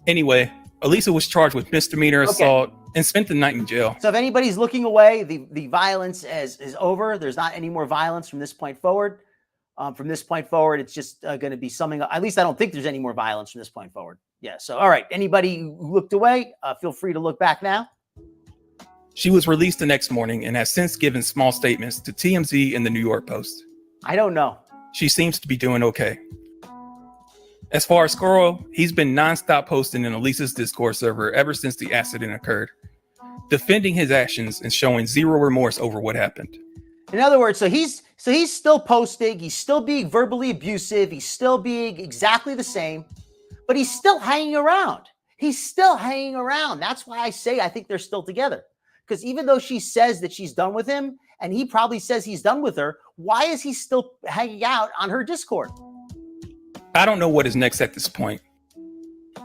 Anyway, Elisa was charged with misdemeanor assault and spent the night in jail. So if anybody's looking away, the violence is over. There's not any more violence from this point forward. From this point forward, it's just going to be summing up. At least I don't think there's any more violence from this point forward. Yeah. So, all right. Anybody who looked away, feel free to look back now. She was released the next morning and has since given small statements to TMZ and the New York Post. I don't know. She seems to be doing okay. As far as Scorro, he's been nonstop posting in Elisa's Discord server ever since the accident occurred, defending his actions and showing zero remorse over what happened. In other words, so he's still posting, he's still being verbally abusive, he's still being exactly the same, but he's still hanging around. He's still hanging around. That's why I say I think they're still together. Because even though she says that she's done with him, and he probably says he's done with her, why is he still hanging out on her Discord? I don't know what is next at this point.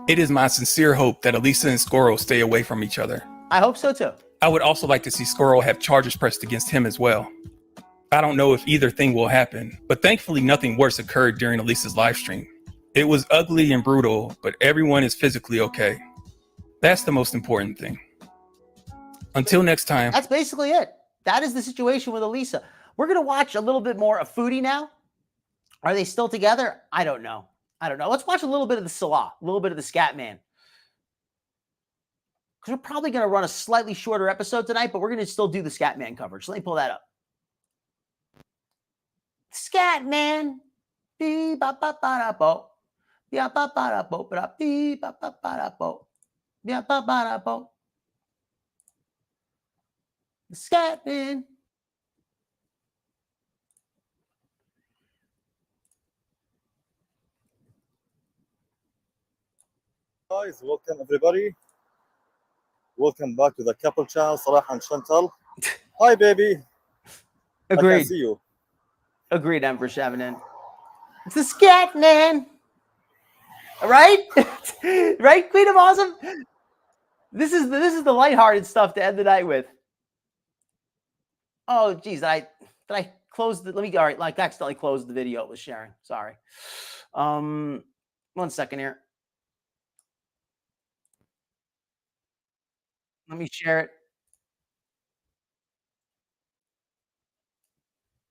It is my sincere hope that Elisa and Scorro stay away from each other. I hope so too. I would also like to see Scorro have charges pressed against him as well. I don't know if either thing will happen, but thankfully nothing worse occurred during Elisa's live stream. It was ugly and brutal, but everyone is physically okay. That's the most important thing. Until next time. That's basically it. That is the situation with Elisa. We're going to watch a little bit more of Foodie now. Are they still together? I don't know. Let's watch a little bit of the Salah, a little bit of the Scatman. Because we're probably going to run a slightly shorter episode tonight, but we're going to still do the Scatman coverage. So let me pull that up. Scatman. Bee ba ba ba da bo. Ba ba ba da bo ba bee ba ba ba da bo. Ba ba ba da bo. The Scatman. Guys, welcome everybody. Welcome back to the couple channel, Salah and Chantal. Hi, baby. Agreed. I can see you. Agreed, Empress Shavinin. It's the Scatman. Right? Right, Queen of Awesome? This is the lighthearted stuff to end the night with. Oh, geez, did I close the, all right, like accidentally closed the video it was sharing. Sorry. 1 second here. Let me share it.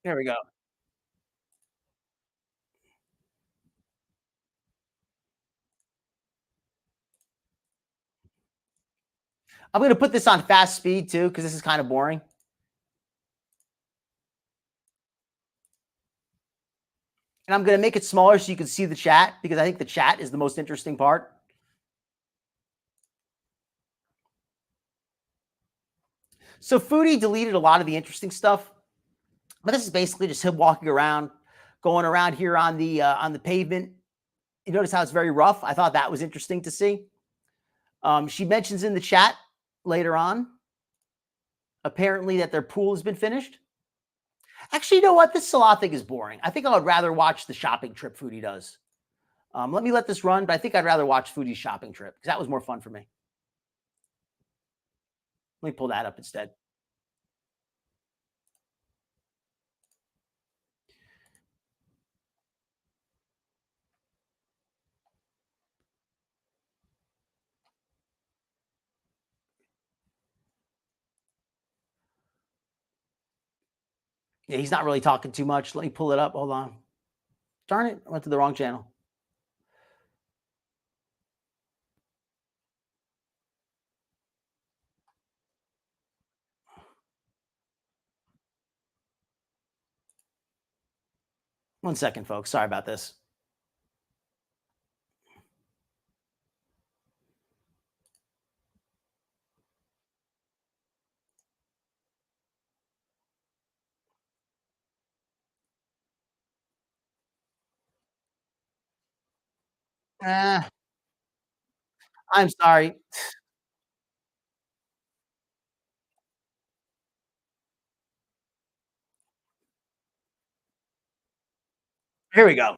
There we go. I'm going to put this on fast speed too, because this is kind of boring. And I'm going to make it smaller so you can see the chat, because I think the chat is the most interesting part. So Foodie deleted a lot of the interesting stuff, but this is basically just him walking around, going around here on the pavement. You notice how it's very rough. I thought that was interesting to see. She mentions in the chat later on, apparently, that their pool has been finished. Actually, you know what? This Salah thing is boring. I think I would rather watch the shopping trip Foodie does. Let me let this run, but I think I'd rather watch Foodie's shopping trip because that was more fun for me. Let me pull that up instead. Yeah, he's not really talking too much. Let me pull it up. Hold on. Darn it. I went to the wrong channel. One second, folks. Sorry about this. I'm sorry. Here we go.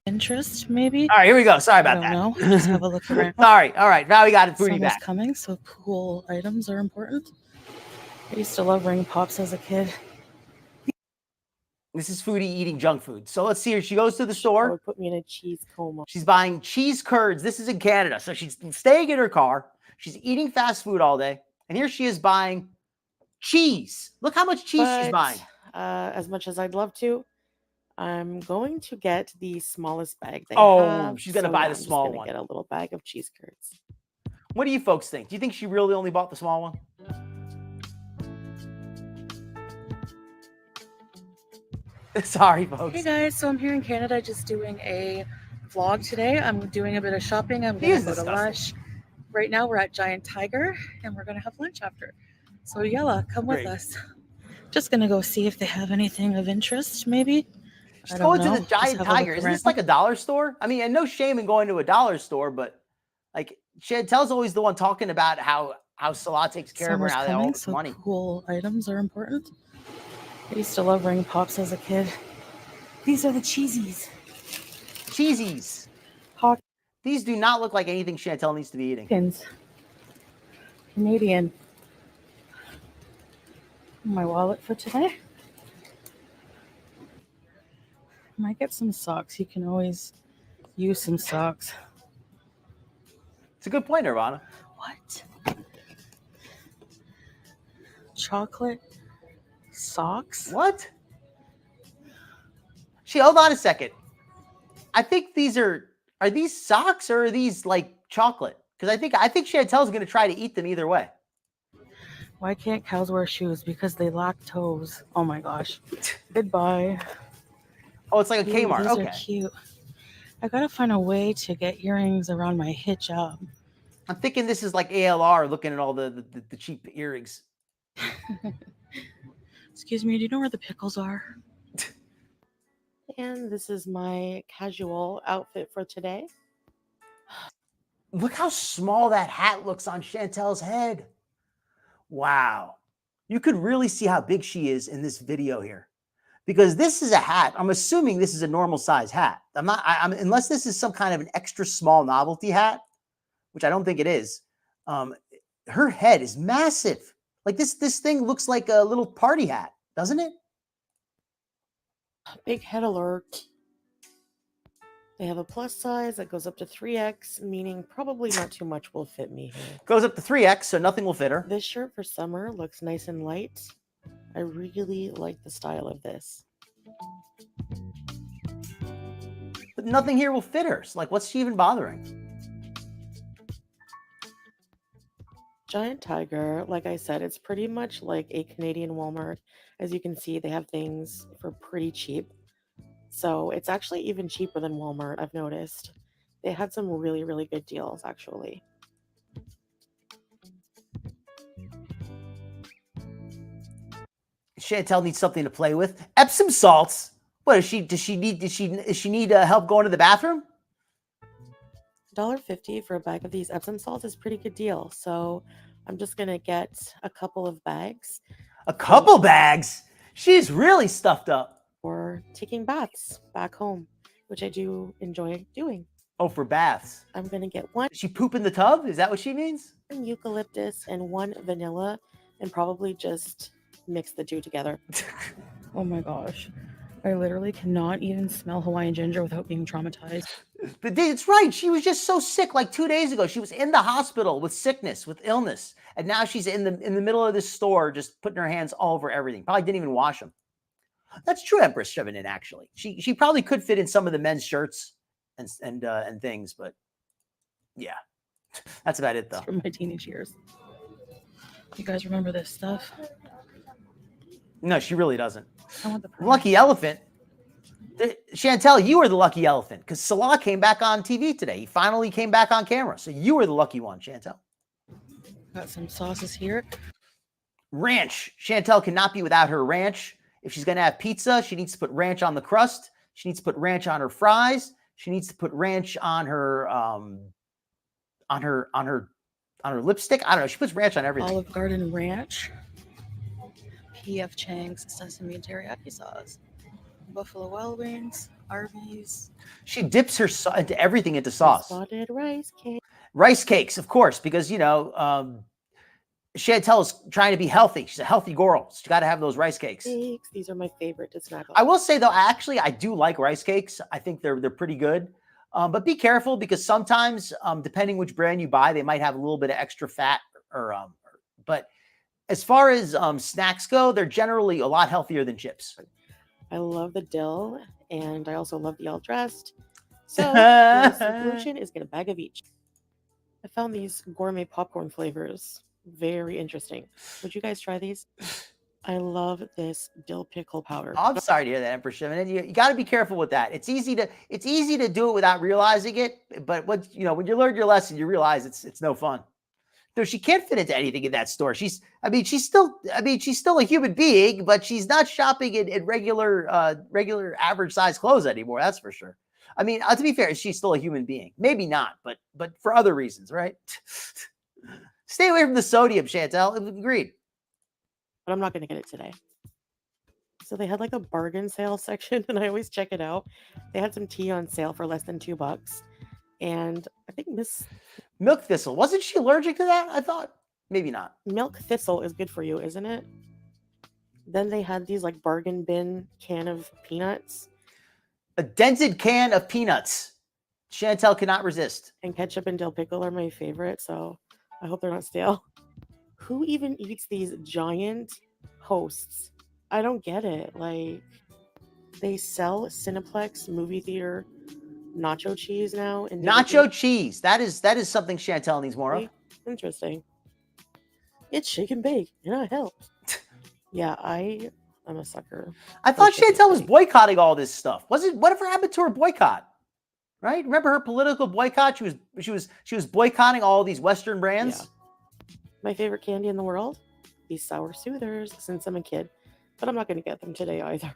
Interest, maybe. All right, here we go. Sorry about that. I don't know. Just have a look around. Sorry. All right, now we got it. Foodie back. Coming, so cool items are important. I used to love ring pops as a kid. This is Foodie eating junk food. So let's see her. She goes to the store. Would put me in a cheese coma. She's buying cheese curds. This is in Canada. So she's staying in her car. She's eating fast food all day. And here she is buying cheese. Look how much cheese she's buying. As much as I'd love to, I'm going to get the smallest bag they Oh, have. she's gonna buy the small I'm just one. gonna get a little bag of cheese curds. What do you folks think? Do you think she really only bought the small one? Sorry, folks. Hey guys, so I'm here in Canada just doing a vlog today. I'm doing a bit of shopping. I'm going to go to Lush. Right now we're at Giant Tiger and we're going to have lunch after. So Yella, come with us. Just going to go see if they have anything of interest, maybe. She's going to the Giant Tiger. Isn't this like a dollar store? I mean, and no shame in going to a dollar store, but like Chantel's always the one talking about how Salah takes care of her and how they all have money. Cool items are important. I used to love ring pops as a kid. These are the cheesies. Cheesies. These do not look like anything Chantel needs to be eating. Canadian. My wallet for today. Might get some socks. You can always use some socks. It's a good point, Nirvana. What? Chocolate socks? What? Hold on a second. I think these are these socks or are these like chocolate? Because I think Chantel's gonna try to eat them either way. Why can't cows wear shoes? Because they lack toes. Oh my gosh. Goodbye. Oh, it's like a Kmart. These Okay. are cute. I gotta find a way to get earrings around my hijab. I'm thinking this is like ALR looking at all the cheap earrings. Excuse me, do you know where the pickles are? And this is my casual outfit for today. Look how small that hat looks on Chantel's head. Wow. You could really see how big she is in this video here. Because this is a hat. I'm assuming this is a normal size hat. Unless this is some kind of an extra small novelty hat, which I don't think it is. Her head is massive. Like this thing looks like a little party hat, doesn't it? Big head alert. They have a plus size that goes up to 3X, meaning probably not too much will fit me here. Goes up to 3X, so nothing will fit her. This shirt for summer looks nice and light. I really like the style of this. But nothing here will fit her. So like, what's she even bothering? Giant Tiger, like I said, it's pretty much like a Canadian Walmart. As you can see, they have things for pretty cheap. So it's actually even cheaper than Walmart, I've noticed. They had some really, really good deals, actually. Chantel needs something to play with. Epsom salts. What is she? Does she need help going to the bathroom? $1.50 for a bag of these Epsom salts is a pretty good deal. So I'm just gonna get a couple of bags. A couple bags? She's really stuffed up. For taking baths back home, which I do enjoy doing. Oh, for baths. I'm gonna get one. Does she poop in the tub? Is that what she means? Eucalyptus and one vanilla, and probably just mix the two together. Oh my gosh. I literally cannot even smell Hawaiian ginger without being traumatized. But it's right. She was just so sick like 2 days ago. She was in the hospital with sickness, with illness. And now she's in the middle of this store just putting her hands all over everything. Probably didn't even wash them. That's true, Empress Chevenin, actually. She probably could fit in some of the men's shirts and things, but yeah. That's about it, though. From my teenage years. You guys remember this stuff? No, she really doesn't. I want the Lucky elephant. Chantel, you are the lucky elephant because Salah came back on TV today. He finally came back on camera. So you are the lucky one, Chantel. Got some sauces here. Ranch. Chantel cannot be without her ranch. If she's going to have pizza, she needs to put ranch on the crust. She needs to put ranch on her fries. She needs to put ranch on her lipstick. I don't know. She puts ranch on everything. Olive Garden ranch. P.F. Chang's sesame and teriyaki sauce. Buffalo Wild Wings. Arby's. She dips her into everything into sauce. Spotted rice cake. Rice cakes, of course, because, you know, Chantel is trying to be healthy. She's a healthy girl. She's got to have those rice cakes. These are my favorite to snack on. I will say, though, I do like rice cakes. I think they're pretty good. But be careful because sometimes, depending which brand you buy, they might have a little bit of extra fat but As far as snacks go, they're generally a lot healthier than chips. I love the dill, and I also love the all dressed. So the solution is get a bag of each. I found these gourmet popcorn flavors very interesting. Would you guys try these? I love this dill pickle powder. Oh, I'm sorry to hear that, Empress Shimon. And you got to be careful with that. It's easy to do it without realizing it, but when you learn your lesson, you realize it's no fun. So she can't fit into anything in that store. She's still a human being, but she's not shopping in regular average size clothes anymore. That's for sure. I mean, to be fair, she's still a human being. Maybe not, but for other reasons, right? Stay away from the sodium, Chantel. Agreed. But I'm not going to get it today. So they had like a bargain sale section, and I always check it out. They had some tea on sale for less than $2. And I think Milk thistle. Wasn't she allergic to that? I thought. Maybe not. Milk thistle is good for you, isn't it? Then they had these like bargain bin can of peanuts. A dented can of peanuts. Chantel cannot resist. And ketchup and dill pickle are my favorite, so I hope they're not stale. Who even eats these giant hosts? I don't get it. Like, they sell Cineplex movie theater nacho cheese now. Nacho cheese. That is something Chantel needs more of. Interesting. It's shake and bake, and I help. Yeah, I'm a sucker. I thought Chantel was boycotting all this stuff. Whatever happened to her boycott? Right? Remember her political boycott? She was boycotting all these Western brands. Yeah. My favorite candy in the world? These sour soothers since I'm a kid. But I'm not going to get them today either.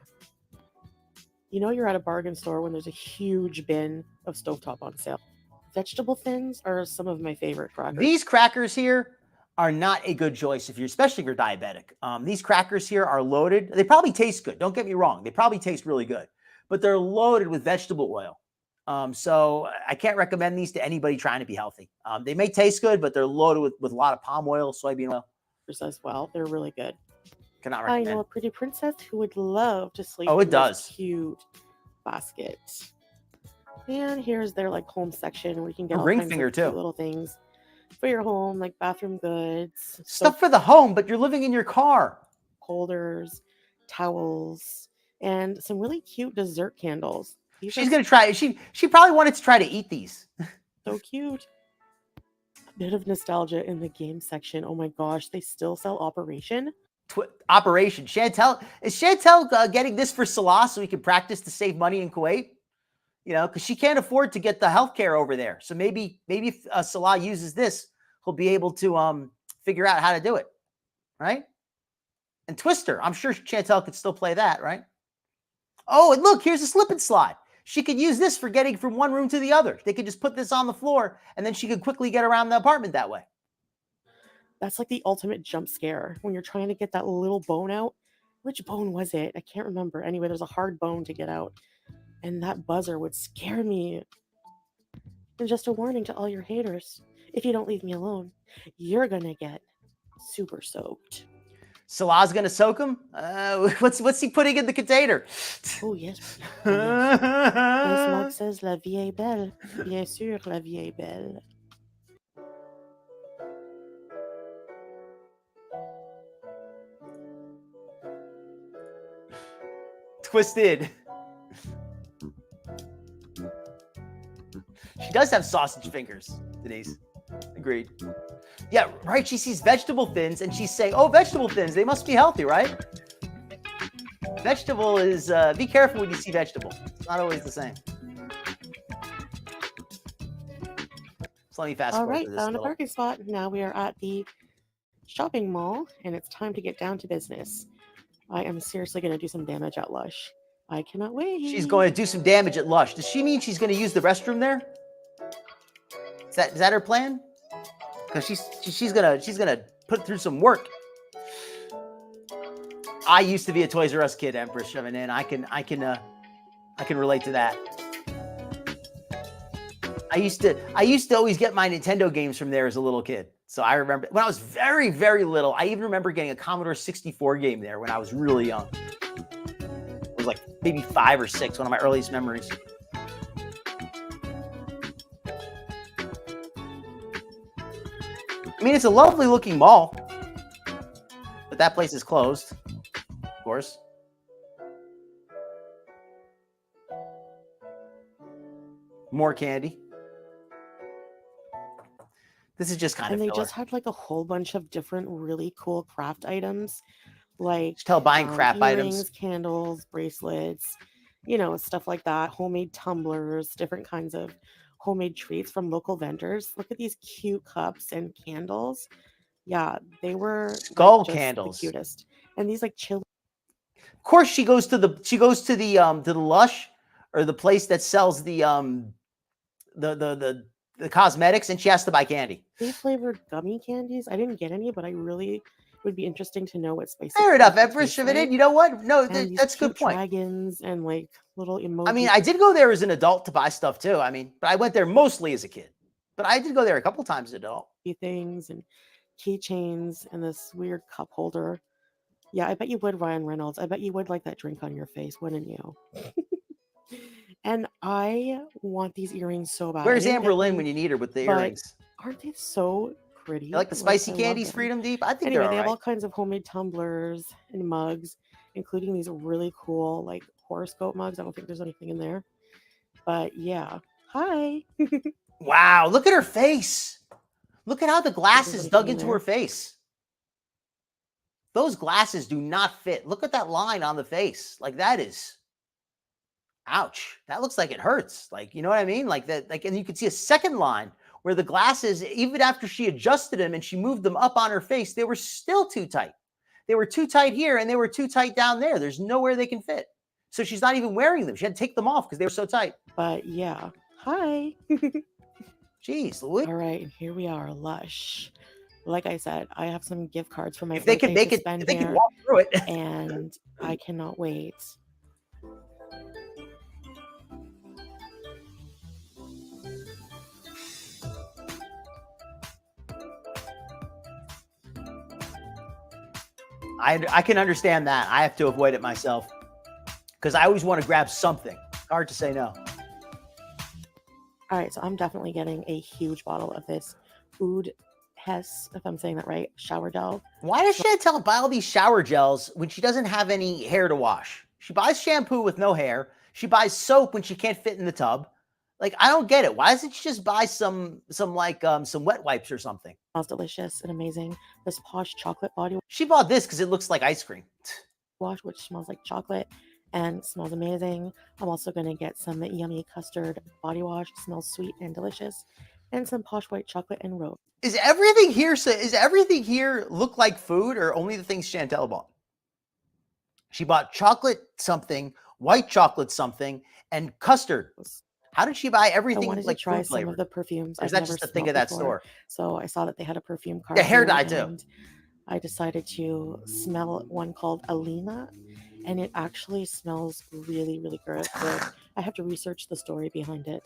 You know you're at a bargain store when there's a huge bin of stovetop on sale. Vegetable thins are some of my favorite crackers. These crackers here are not a good choice especially if you're diabetic. These crackers here are loaded. They probably taste good. Don't get me wrong. They probably taste really good. But they're loaded with vegetable oil. So I can't recommend these to anybody trying to be healthy. They may taste good, but they're loaded with a lot of palm oil, soybean oil. As well. They're really good. Cannot recommend. I know a pretty princess who would love to sleep in this cute basket. And here's their like home section where you can get all ring kinds finger of too. Cute little things for your home, like bathroom goods. Stuff for the home, but you're living in your car. Holders, towels, and some really cute dessert candles. She's going to try. She probably wanted to try to eat these. So cute. A bit of nostalgia in the game section. Oh my gosh, they still sell Operation. Operation. Chantel, is Chantel getting this for Salah so he can practice to save money in Kuwait? You know, because she can't afford to get the healthcare over there. So maybe if Salah uses this, he'll be able to figure out how to do it, right? And Twister, I'm sure Chantel could still play that, right? Oh, and look, here's a slip and slide. She could use this for getting from one room to the other. They could just put this on the floor, and then she could quickly get around the apartment that way. That's like the ultimate jump scare when you're trying to get that little bone out. Which bone was it? I can't remember. Anyway, there's a hard bone to get out. And that buzzer would scare me. And just a warning to all your haters. If you don't leave me alone, you're going to get super soaked. Salah's going to soak him? What's he putting in the container? Oh, yes. Oh, yes. This mug says, La vie est belle. Bien sûr, la vie est belle. Twisted. She does have sausage fingers, Denise. Agreed. Yeah, right. She sees vegetable thins and she's saying, oh, vegetable thins, they must be healthy, right? Vegetable is, be careful when you see vegetable. It's not always the same. So let me fast forward to this. Found a parking spot. Now we are at the shopping mall and it's time to get down to business. I am seriously going to do some damage at Lush. I cannot wait. She's going to do some damage at Lush. Does she mean she's going to use the restroom there? Is that her plan? Because she's gonna put through some work. I used to be a Toys R Us kid, Empress, I mean, and I can relate to that. I used to always get my Nintendo games from there as a little kid. So I remember when I was very, very little, I even remember getting a Commodore 64 game there when I was really young. It was like maybe 5 or 6, one of my earliest memories. I mean, it's a lovely looking mall. that place is closed, of course. More candy. This is just kind And of they filler. just had like a whole bunch of different really cool craft items, like Just tell buying crap earrings, items. candles, bracelets, you know, stuff like that. Homemade tumblers, different kinds of homemade treats from local vendors. Look at these cute cups and candles. Yeah, they were Skull like, just candles. the cutest. And these like chill. Of course, she goes to the Lush or the place that sells the cosmetics, and she has to buy candy. They flavored gummy candies. I didn't get any, but I really would be interesting to know what spicy. Fair enough. candy Every tastes of it in. like. You know what? No, And these that's a good cute point. Dragons and like little emojis. I mean, I did go there as an adult to buy stuff too. I mean, but I went there mostly as a kid. But I did go there a couple times as an adult. Things and keychains and this weird cup holder. Yeah, I bet you would, Ryan Reynolds. I bet you would like that drink on your face, wouldn't you? And I want these earrings so bad. Where's Amber Lynn when you need her with the earrings? Aren't they so pretty? You like the spicy I love candies, them. Freedom Deep? I think Anyway, they're they all have all right. kinds of homemade tumblers and mugs, including these really cool like horoscope mugs. I don't think there's anything in there, but yeah. Hi. Wow, look at her face. Look at how the glasses anything dug in into there? her face. Those glasses do not fit. Look at that line on the face. Like that is, ouch. That looks like it hurts. Like, you know what I mean? Like that, like, and you can see a second line where the glasses, even after she adjusted them and she moved them up on her face, they were still too tight. They were too tight here and they were too tight down there. There's nowhere they can fit. So she's not even wearing them. She had to take them off because they were so tight. But yeah. Hi. Jeez, Louis. All right, and here we are, Lush. Like I said, I have some gift cards for my If they can birthday make to it, spend if they can here, walk through it. and I cannot wait. I can understand that. I have to avoid it myself because I always want to grab something. Hard to say no. All right, so I'm definitely getting a huge bottle of this Oud Hess, if I'm saying that right, shower gel. Why does Chantel buy all these shower gels when she doesn't have any hair to wash? She buys shampoo with no hair. She buys soap when she can't fit in the tub. Like, I don't get it. Why doesn't she just buy some wet wipes or something? Smells delicious and amazing. This Posh chocolate body She bought this because it looks like ice cream. wash, which smells like chocolate and smells amazing. I'm also going to get some yummy custard body wash. Smells sweet and delicious. And some Posh white chocolate and rose. Is everything here look like food or only the things Chantel bought? She bought chocolate something, white chocolate something, and custard. How did she buy everything I wanted like to try food some flavor? of the perfumes. Or is I've that never just a thing smelled of that before. store? So I saw that they had a perfume card. Yeah, hair here, dye too. and I decided to smell one called Alina, and it actually smells really, really good. So I have to research the story behind it.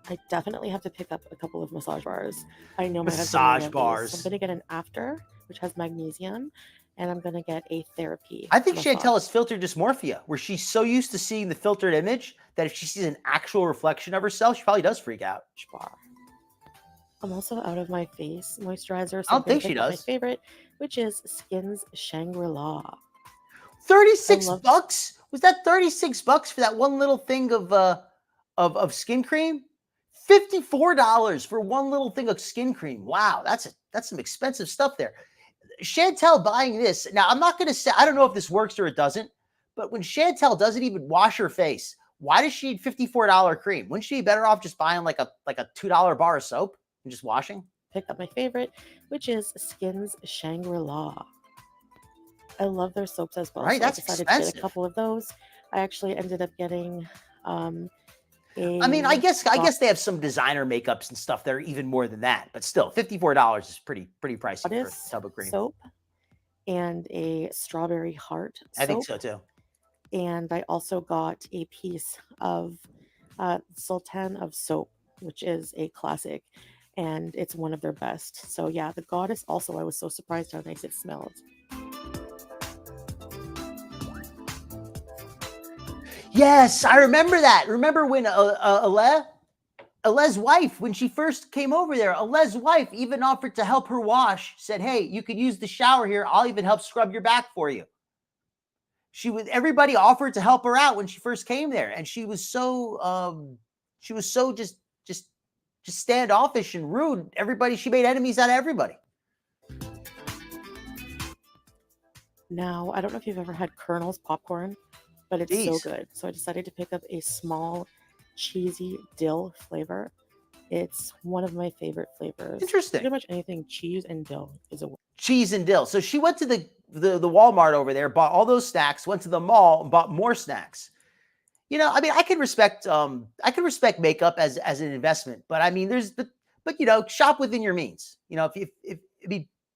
I definitely have to pick up a couple of massage bars. I know my husband really Massage loves these. bars. So I'm going to get an After, which has magnesium, and I'm going to get a therapy. I think massage Chantel has filter dysmorphia, where she's so used to seeing the filtered image that if she sees an actual reflection of herself, she probably does freak out. bar. I'm also out of my face moisturizer. So I don't think I'm she gonna pick up does. My favorite, which is Skin's Shangri-La. 36 I love- bucks? Was that 36 bucks for that one little thing of skin cream? $54 for one little thing of skin cream. Wow, that's some expensive stuff there. Chantel buying this. Now, I'm not going to say, I don't know if this works or it doesn't, but when Chantel doesn't even wash her face, why does she need $54 cream? Wouldn't she be better off just buying like a $2 bar of soap and just washing? Pick up my favorite, which is Skin's Shangri-La. I love their soaps as well. Right, so that's I decided to expensive. get a couple of those. I actually ended up getting I mean, I guess they have some designer makeups and stuff that are even more than that, but still, $54 is pretty pricey for a tub of cream. soap and a strawberry heart soap. I think so too. And I also got a piece of Sultan of Soap, which is a classic, and it's one of their best. So yeah, the Goddess also, I was so surprised how nice it smelled. Yes, I remember that. Remember when Ales's wife, when she first came over there, Ales's wife even offered to help her wash, said, hey, you could use the shower here. I'll even help scrub your back for you. Everybody offered to help her out when she first came there. And she was so just standoffish and rude. She made enemies out of everybody. Now, I don't know if you've ever had Colonel's popcorn, but it's so good. So I decided to pick up a small cheesy dill flavor. It's one of my favorite flavors. Interesting. Pretty much anything cheese and dill is a cheese and dill. So she went to the Walmart over there, bought all those snacks, went to the mall and bought more snacks. You know, I mean, I can respect makeup as an investment, but I mean, but you know, shop within your means. You know,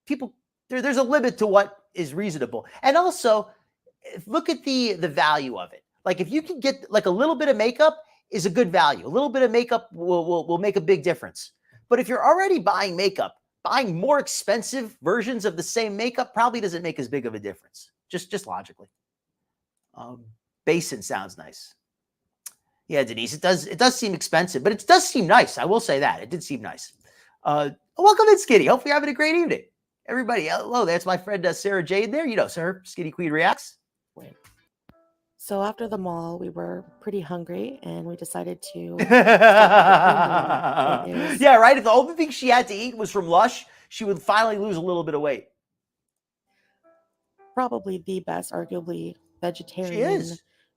people, there's a limit to what is reasonable. And also look at the value of it. Like if you can get like a little bit of makeup is a good value. A little bit of makeup will make a big difference. But if you're already buying makeup, buying more expensive versions of the same makeup probably doesn't make as big of a difference. Just logically. Basin sounds nice. Yeah, Denise, it does seem expensive, but it does seem nice. I will say that. It did seem nice. Welcome in, Skinny. Hope you're having a great evening. Everybody, hello, that's my friend Sarah Jade there. You know, sir, Skinny Queen Reacts. So after the mall, we were pretty hungry, and we decided to yeah, right? If the only thing she had to eat was from Lush, she would finally lose a little bit of weight. Probably the best, arguably, vegetarian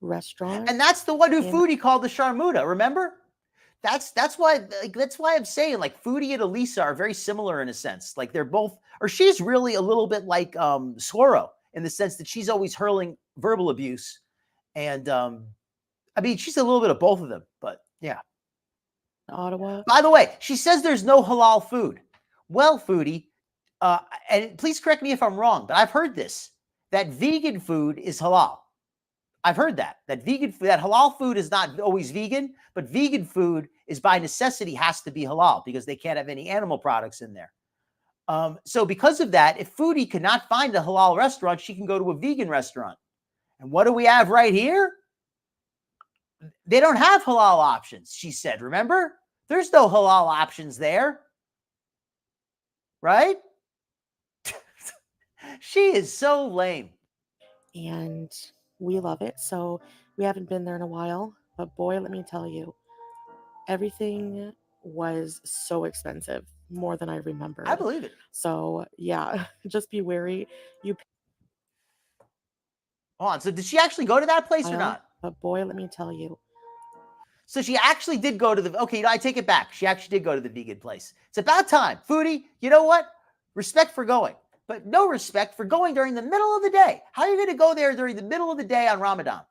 restaurant. And that's the one who Foodie called the Sharmuta, remember? That's why I'm saying like Foodie and Elisa are very similar in a sense. Like they're both, or she's really a little bit like ZScorro in the sense that she's always hurling verbal abuse. And I mean, she's a little bit of both of them, but yeah. Ottawa. By the way, she says there's no halal food. Well, Foodie, and please correct me if I'm wrong, but I've heard this, that vegan food is halal. I've heard that halal food is not always vegan, but vegan food is by necessity has to be halal because they can't have any animal products in there. So because of that, if Foodie cannot find a halal restaurant, she can go to a vegan restaurant. And what do we have right here? They don't have halal options, she said. Remember? There's no halal options there. Right? She is so lame. And we love it. So we haven't been there in a while. But boy, let me tell you, everything was so expensive. More than I remember. I believe it. So yeah, just be wary. Hold on. So did she actually go to that place or not? But boy, let me tell you. So she actually did go to the, okay, I take it back. She actually did go to the vegan place. It's about time. Foodie, you know what? Respect for going, but no respect for going during the middle of the day. How are you going to go there during the middle of the day on Ramadan?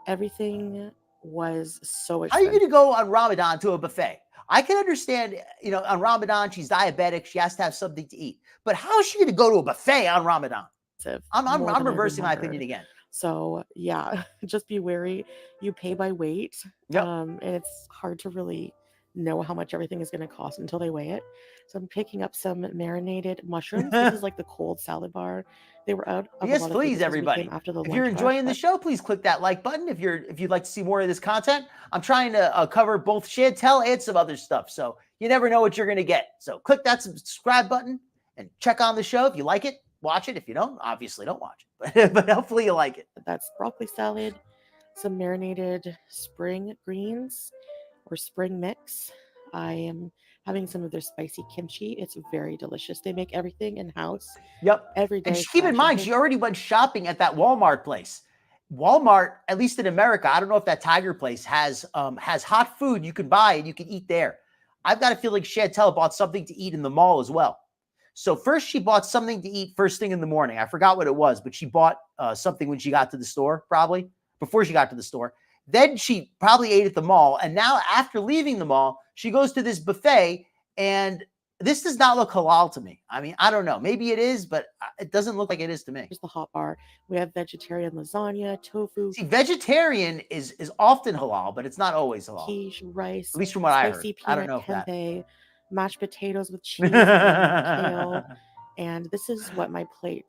Everything was so expensive. How are you going to go on Ramadan to a buffet? I can understand, you know, on Ramadan, she's diabetic. She has to have something to eat. But how is she going to go to a buffet on Ramadan? I'm reversing my opinion again. So yeah, just be wary. You pay by weight. Yep. And it's hard to really know how much everything is going to cost until they weigh it. So I'm picking up some marinated mushrooms. This is like the cold salad bar. They were out. Yes, please, everybody. If you're enjoying the show, please click that like button. If you'd like to see more of this content, I'm trying to cover both Chantel and some other stuff. So you never know what you're going to get. So click that subscribe button and check on the show. If you like it, watch it. If you don't, obviously don't watch it. But hopefully you like it. That's broccoli salad, some marinated spring greens or spring mix. I am having some of their spicy kimchi. It's very delicious. They make everything in-house. Yep. Every day. And keep in mind, she already went shopping at that Walmart place. Walmart, at least in America, I don't know if that Tiger place has hot food you can buy and you can eat there. I've got a feeling Chantel bought something to eat in the mall as well. So first she bought something to eat first thing in the morning. I forgot what it was, but she bought something when she got to the store, probably before she got to the store. Then she probably ate at the mall. And now after leaving the mall, she goes to this buffet, and this does not look halal to me. I mean, I don't know. Maybe it is, but it doesn't look like it is to me. Here's the hot bar. We have vegetarian lasagna, tofu. See, vegetarian is often halal, but it's not always halal. Quiche, rice. At least from what I heard. I don't know if tempeh, mashed potatoes with cheese and kale. And this is what my plate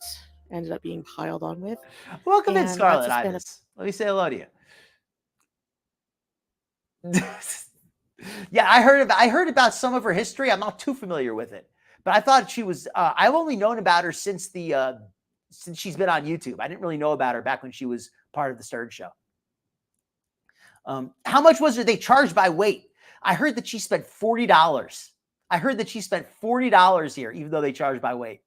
ended up being piled on with. Welcome in, Scarlet Ibis. Let me say hello to you. Yeah, I heard about some of her history. I'm not too familiar with it, but I thought she was. I've only known about her since she's been on YouTube. I didn't really know about her back when she was part of the Stern Show. How much was it? They charged by weight. I heard that she spent $40. I heard that she spent $40 here, even though they charge by weight.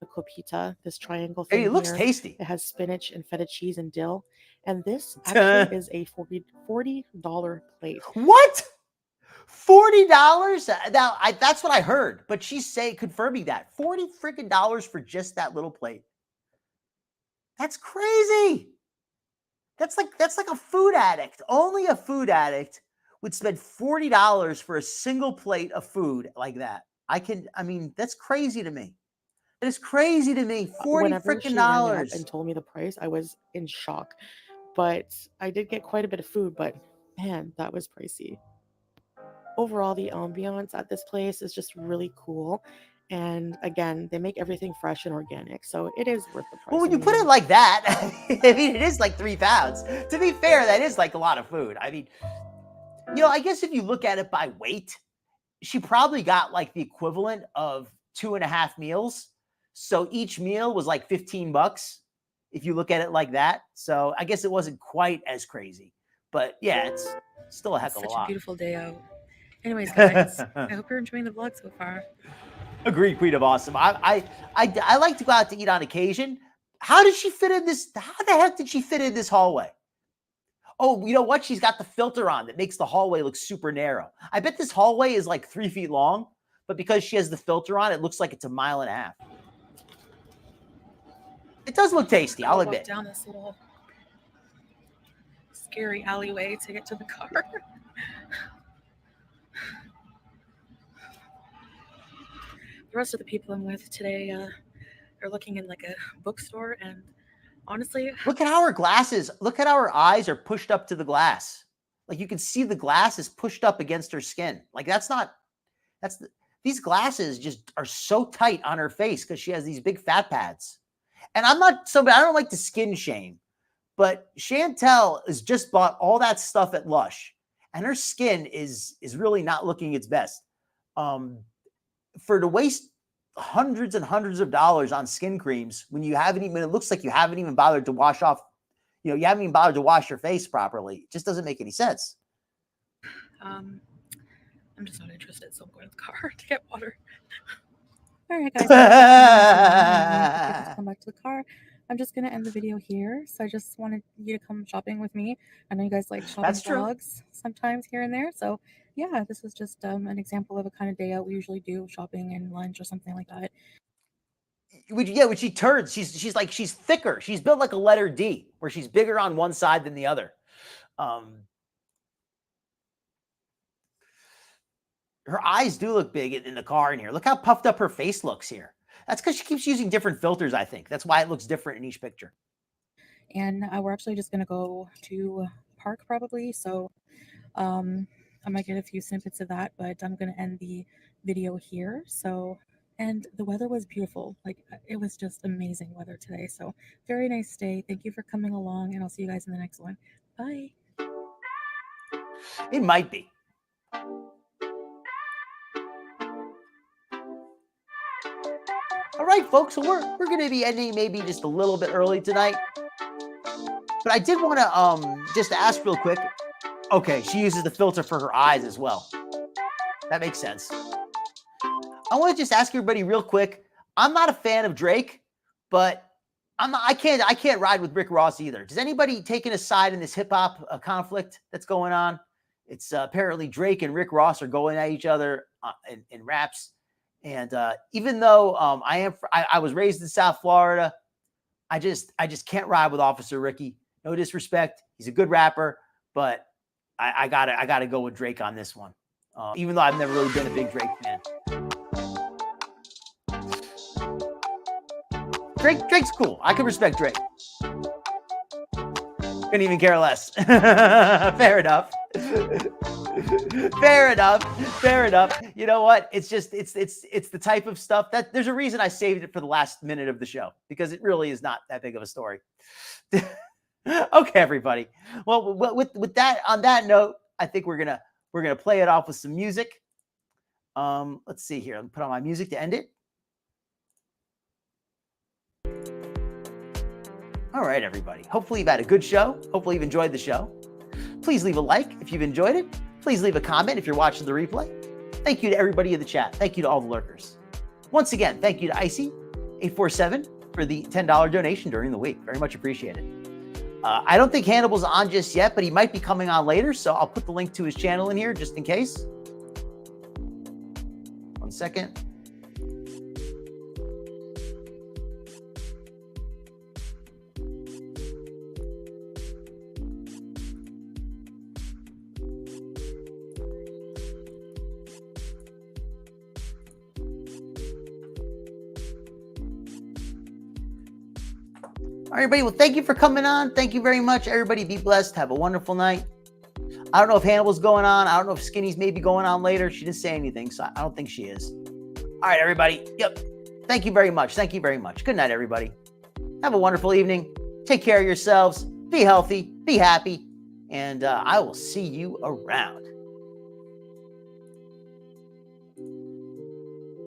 The copita, this triangle thing. Hey, it looks here, tasty. It has spinach and feta cheese and dill. And this actually is a $40 plate. What? $40? Now, that's what I heard, but she's confirming that. $40 freaking dollars for just that little plate. That's crazy. That's like a food addict. Only a food addict would spend $40 for a single plate of food like that. I mean, that's crazy to me. It is crazy to me. $40 freaking dollars. And told me the price, I was in shock. But I did get quite a bit of food, but man, that was pricey. Overall, the ambiance at this place is just really cool. And again, they make everything fresh and organic, so it is worth the price. Well, when you put it like that, I mean, it is like 3 pounds. To be fair, that is like a lot of food. I mean, I guess if you look at it by weight, she probably got like the equivalent of 2.5 meals. So each meal was like $15 if you look at it like that. So I guess it wasn't quite as crazy, but yeah, it's still a heck of a lot. Such a beautiful day out. Anyways, guys, I hope you're enjoying the vlog so far. Agreed, Queen of Awesome. I like to go out to eat on occasion. How did she fit in this? How the heck did she fit in this hallway? Oh, you know what? She's got the filter on that makes the hallway look super narrow. I bet this hallway is like 3 feet long, but because she has the filter on, it looks like it's 1.5 miles. It does look tasty, I'll admit. Down this little scary alleyway to get to the car. The rest of the people I'm with today are looking in like a bookstore, and honestly, look at how her glasses, look at how her eyes are pushed up to the glass. Like you can see the glass is pushed up against her skin. Like these glasses just are so tight on her face because she has these big fat pads. And I don't like to skin shame, but Chantel has just bought all that stuff at Lush, and her skin is really not looking its best. For to waste hundreds and hundreds of dollars on skin creams when it looks like you haven't even bothered to wash off, you haven't even bothered to wash your face properly. It just doesn't make any sense. I'm just not interested, so I'm going to the car to get water. All right, guys. Come back to the car. I'm just going to end the video here. So I just wanted you to come shopping with me. I know you guys like shopping vlogs sometimes here and there. So yeah, this is just an example of a kind of day out we usually do, shopping and lunch or something like that. When she turns, she's thicker. She's built like a letter D, where she's bigger on one side than the other. Her eyes do look big in the car in here. Look how puffed up her face looks here. That's because she keeps using different filters, I think. That's why it looks different in each picture. And we're actually just going to go to park probably. So I might get a few snippets of that, but I'm going to end the video here. So, and the weather was beautiful. Like it was just amazing weather today. So very nice day. Thank you for coming along, and I'll see you guys in the next one. Bye. It might be. All right, folks, so we're going to be ending maybe just a little bit early tonight. But I did want to just ask real quick. Okay, she uses the filter for her eyes as well. That makes sense. I want to just ask everybody real quick. I'm not a fan of Drake, but I can't ride with Rick Ross either. Does anybody taking a side in this hip hop conflict that's going on? It's apparently Drake and Rick Ross are going at each other in raps. And even though I was raised in South Florida, I just can't ride with Officer Ricky. No disrespect, he's a good rapper, but I gotta go with Drake on this one. Even though I've never really been a big Drake fan. Drake's cool. I can respect Drake. Couldn't even care less. Fair enough. Fair enough. You know what? It's the type of stuff that there's a reason I saved it for the last minute of the show, because it really is not that big of a story. Okay, everybody. Well, with that, on that note, I think we're gonna play it off with some music. Let's see here. I'll put on my music to end it. All right, everybody. Hopefully you've had a good show. Hopefully you've enjoyed the show. Please leave a like if you've enjoyed it. Please leave a comment if you're watching the replay. Thank you to everybody in the chat. Thank you to all the lurkers. Once again, thank you to Icy847 for the $10 donation during the week. Very much appreciated. I don't think Hannibal's on just yet, but he might be coming on later, so I'll put the link to his channel in here just in case. 1 second. All right, everybody. Well, thank you for coming on. Thank you very much. Everybody be blessed. Have a wonderful night. I don't know if Hannibal's going on. I don't know if Skinny's maybe going on later. She didn't say anything, so I don't think she is. All right, everybody. Yep. Thank you very much. Thank you very much. Good night, everybody. Have a wonderful evening. Take care of yourselves. Be healthy. Be happy. And I will see you around.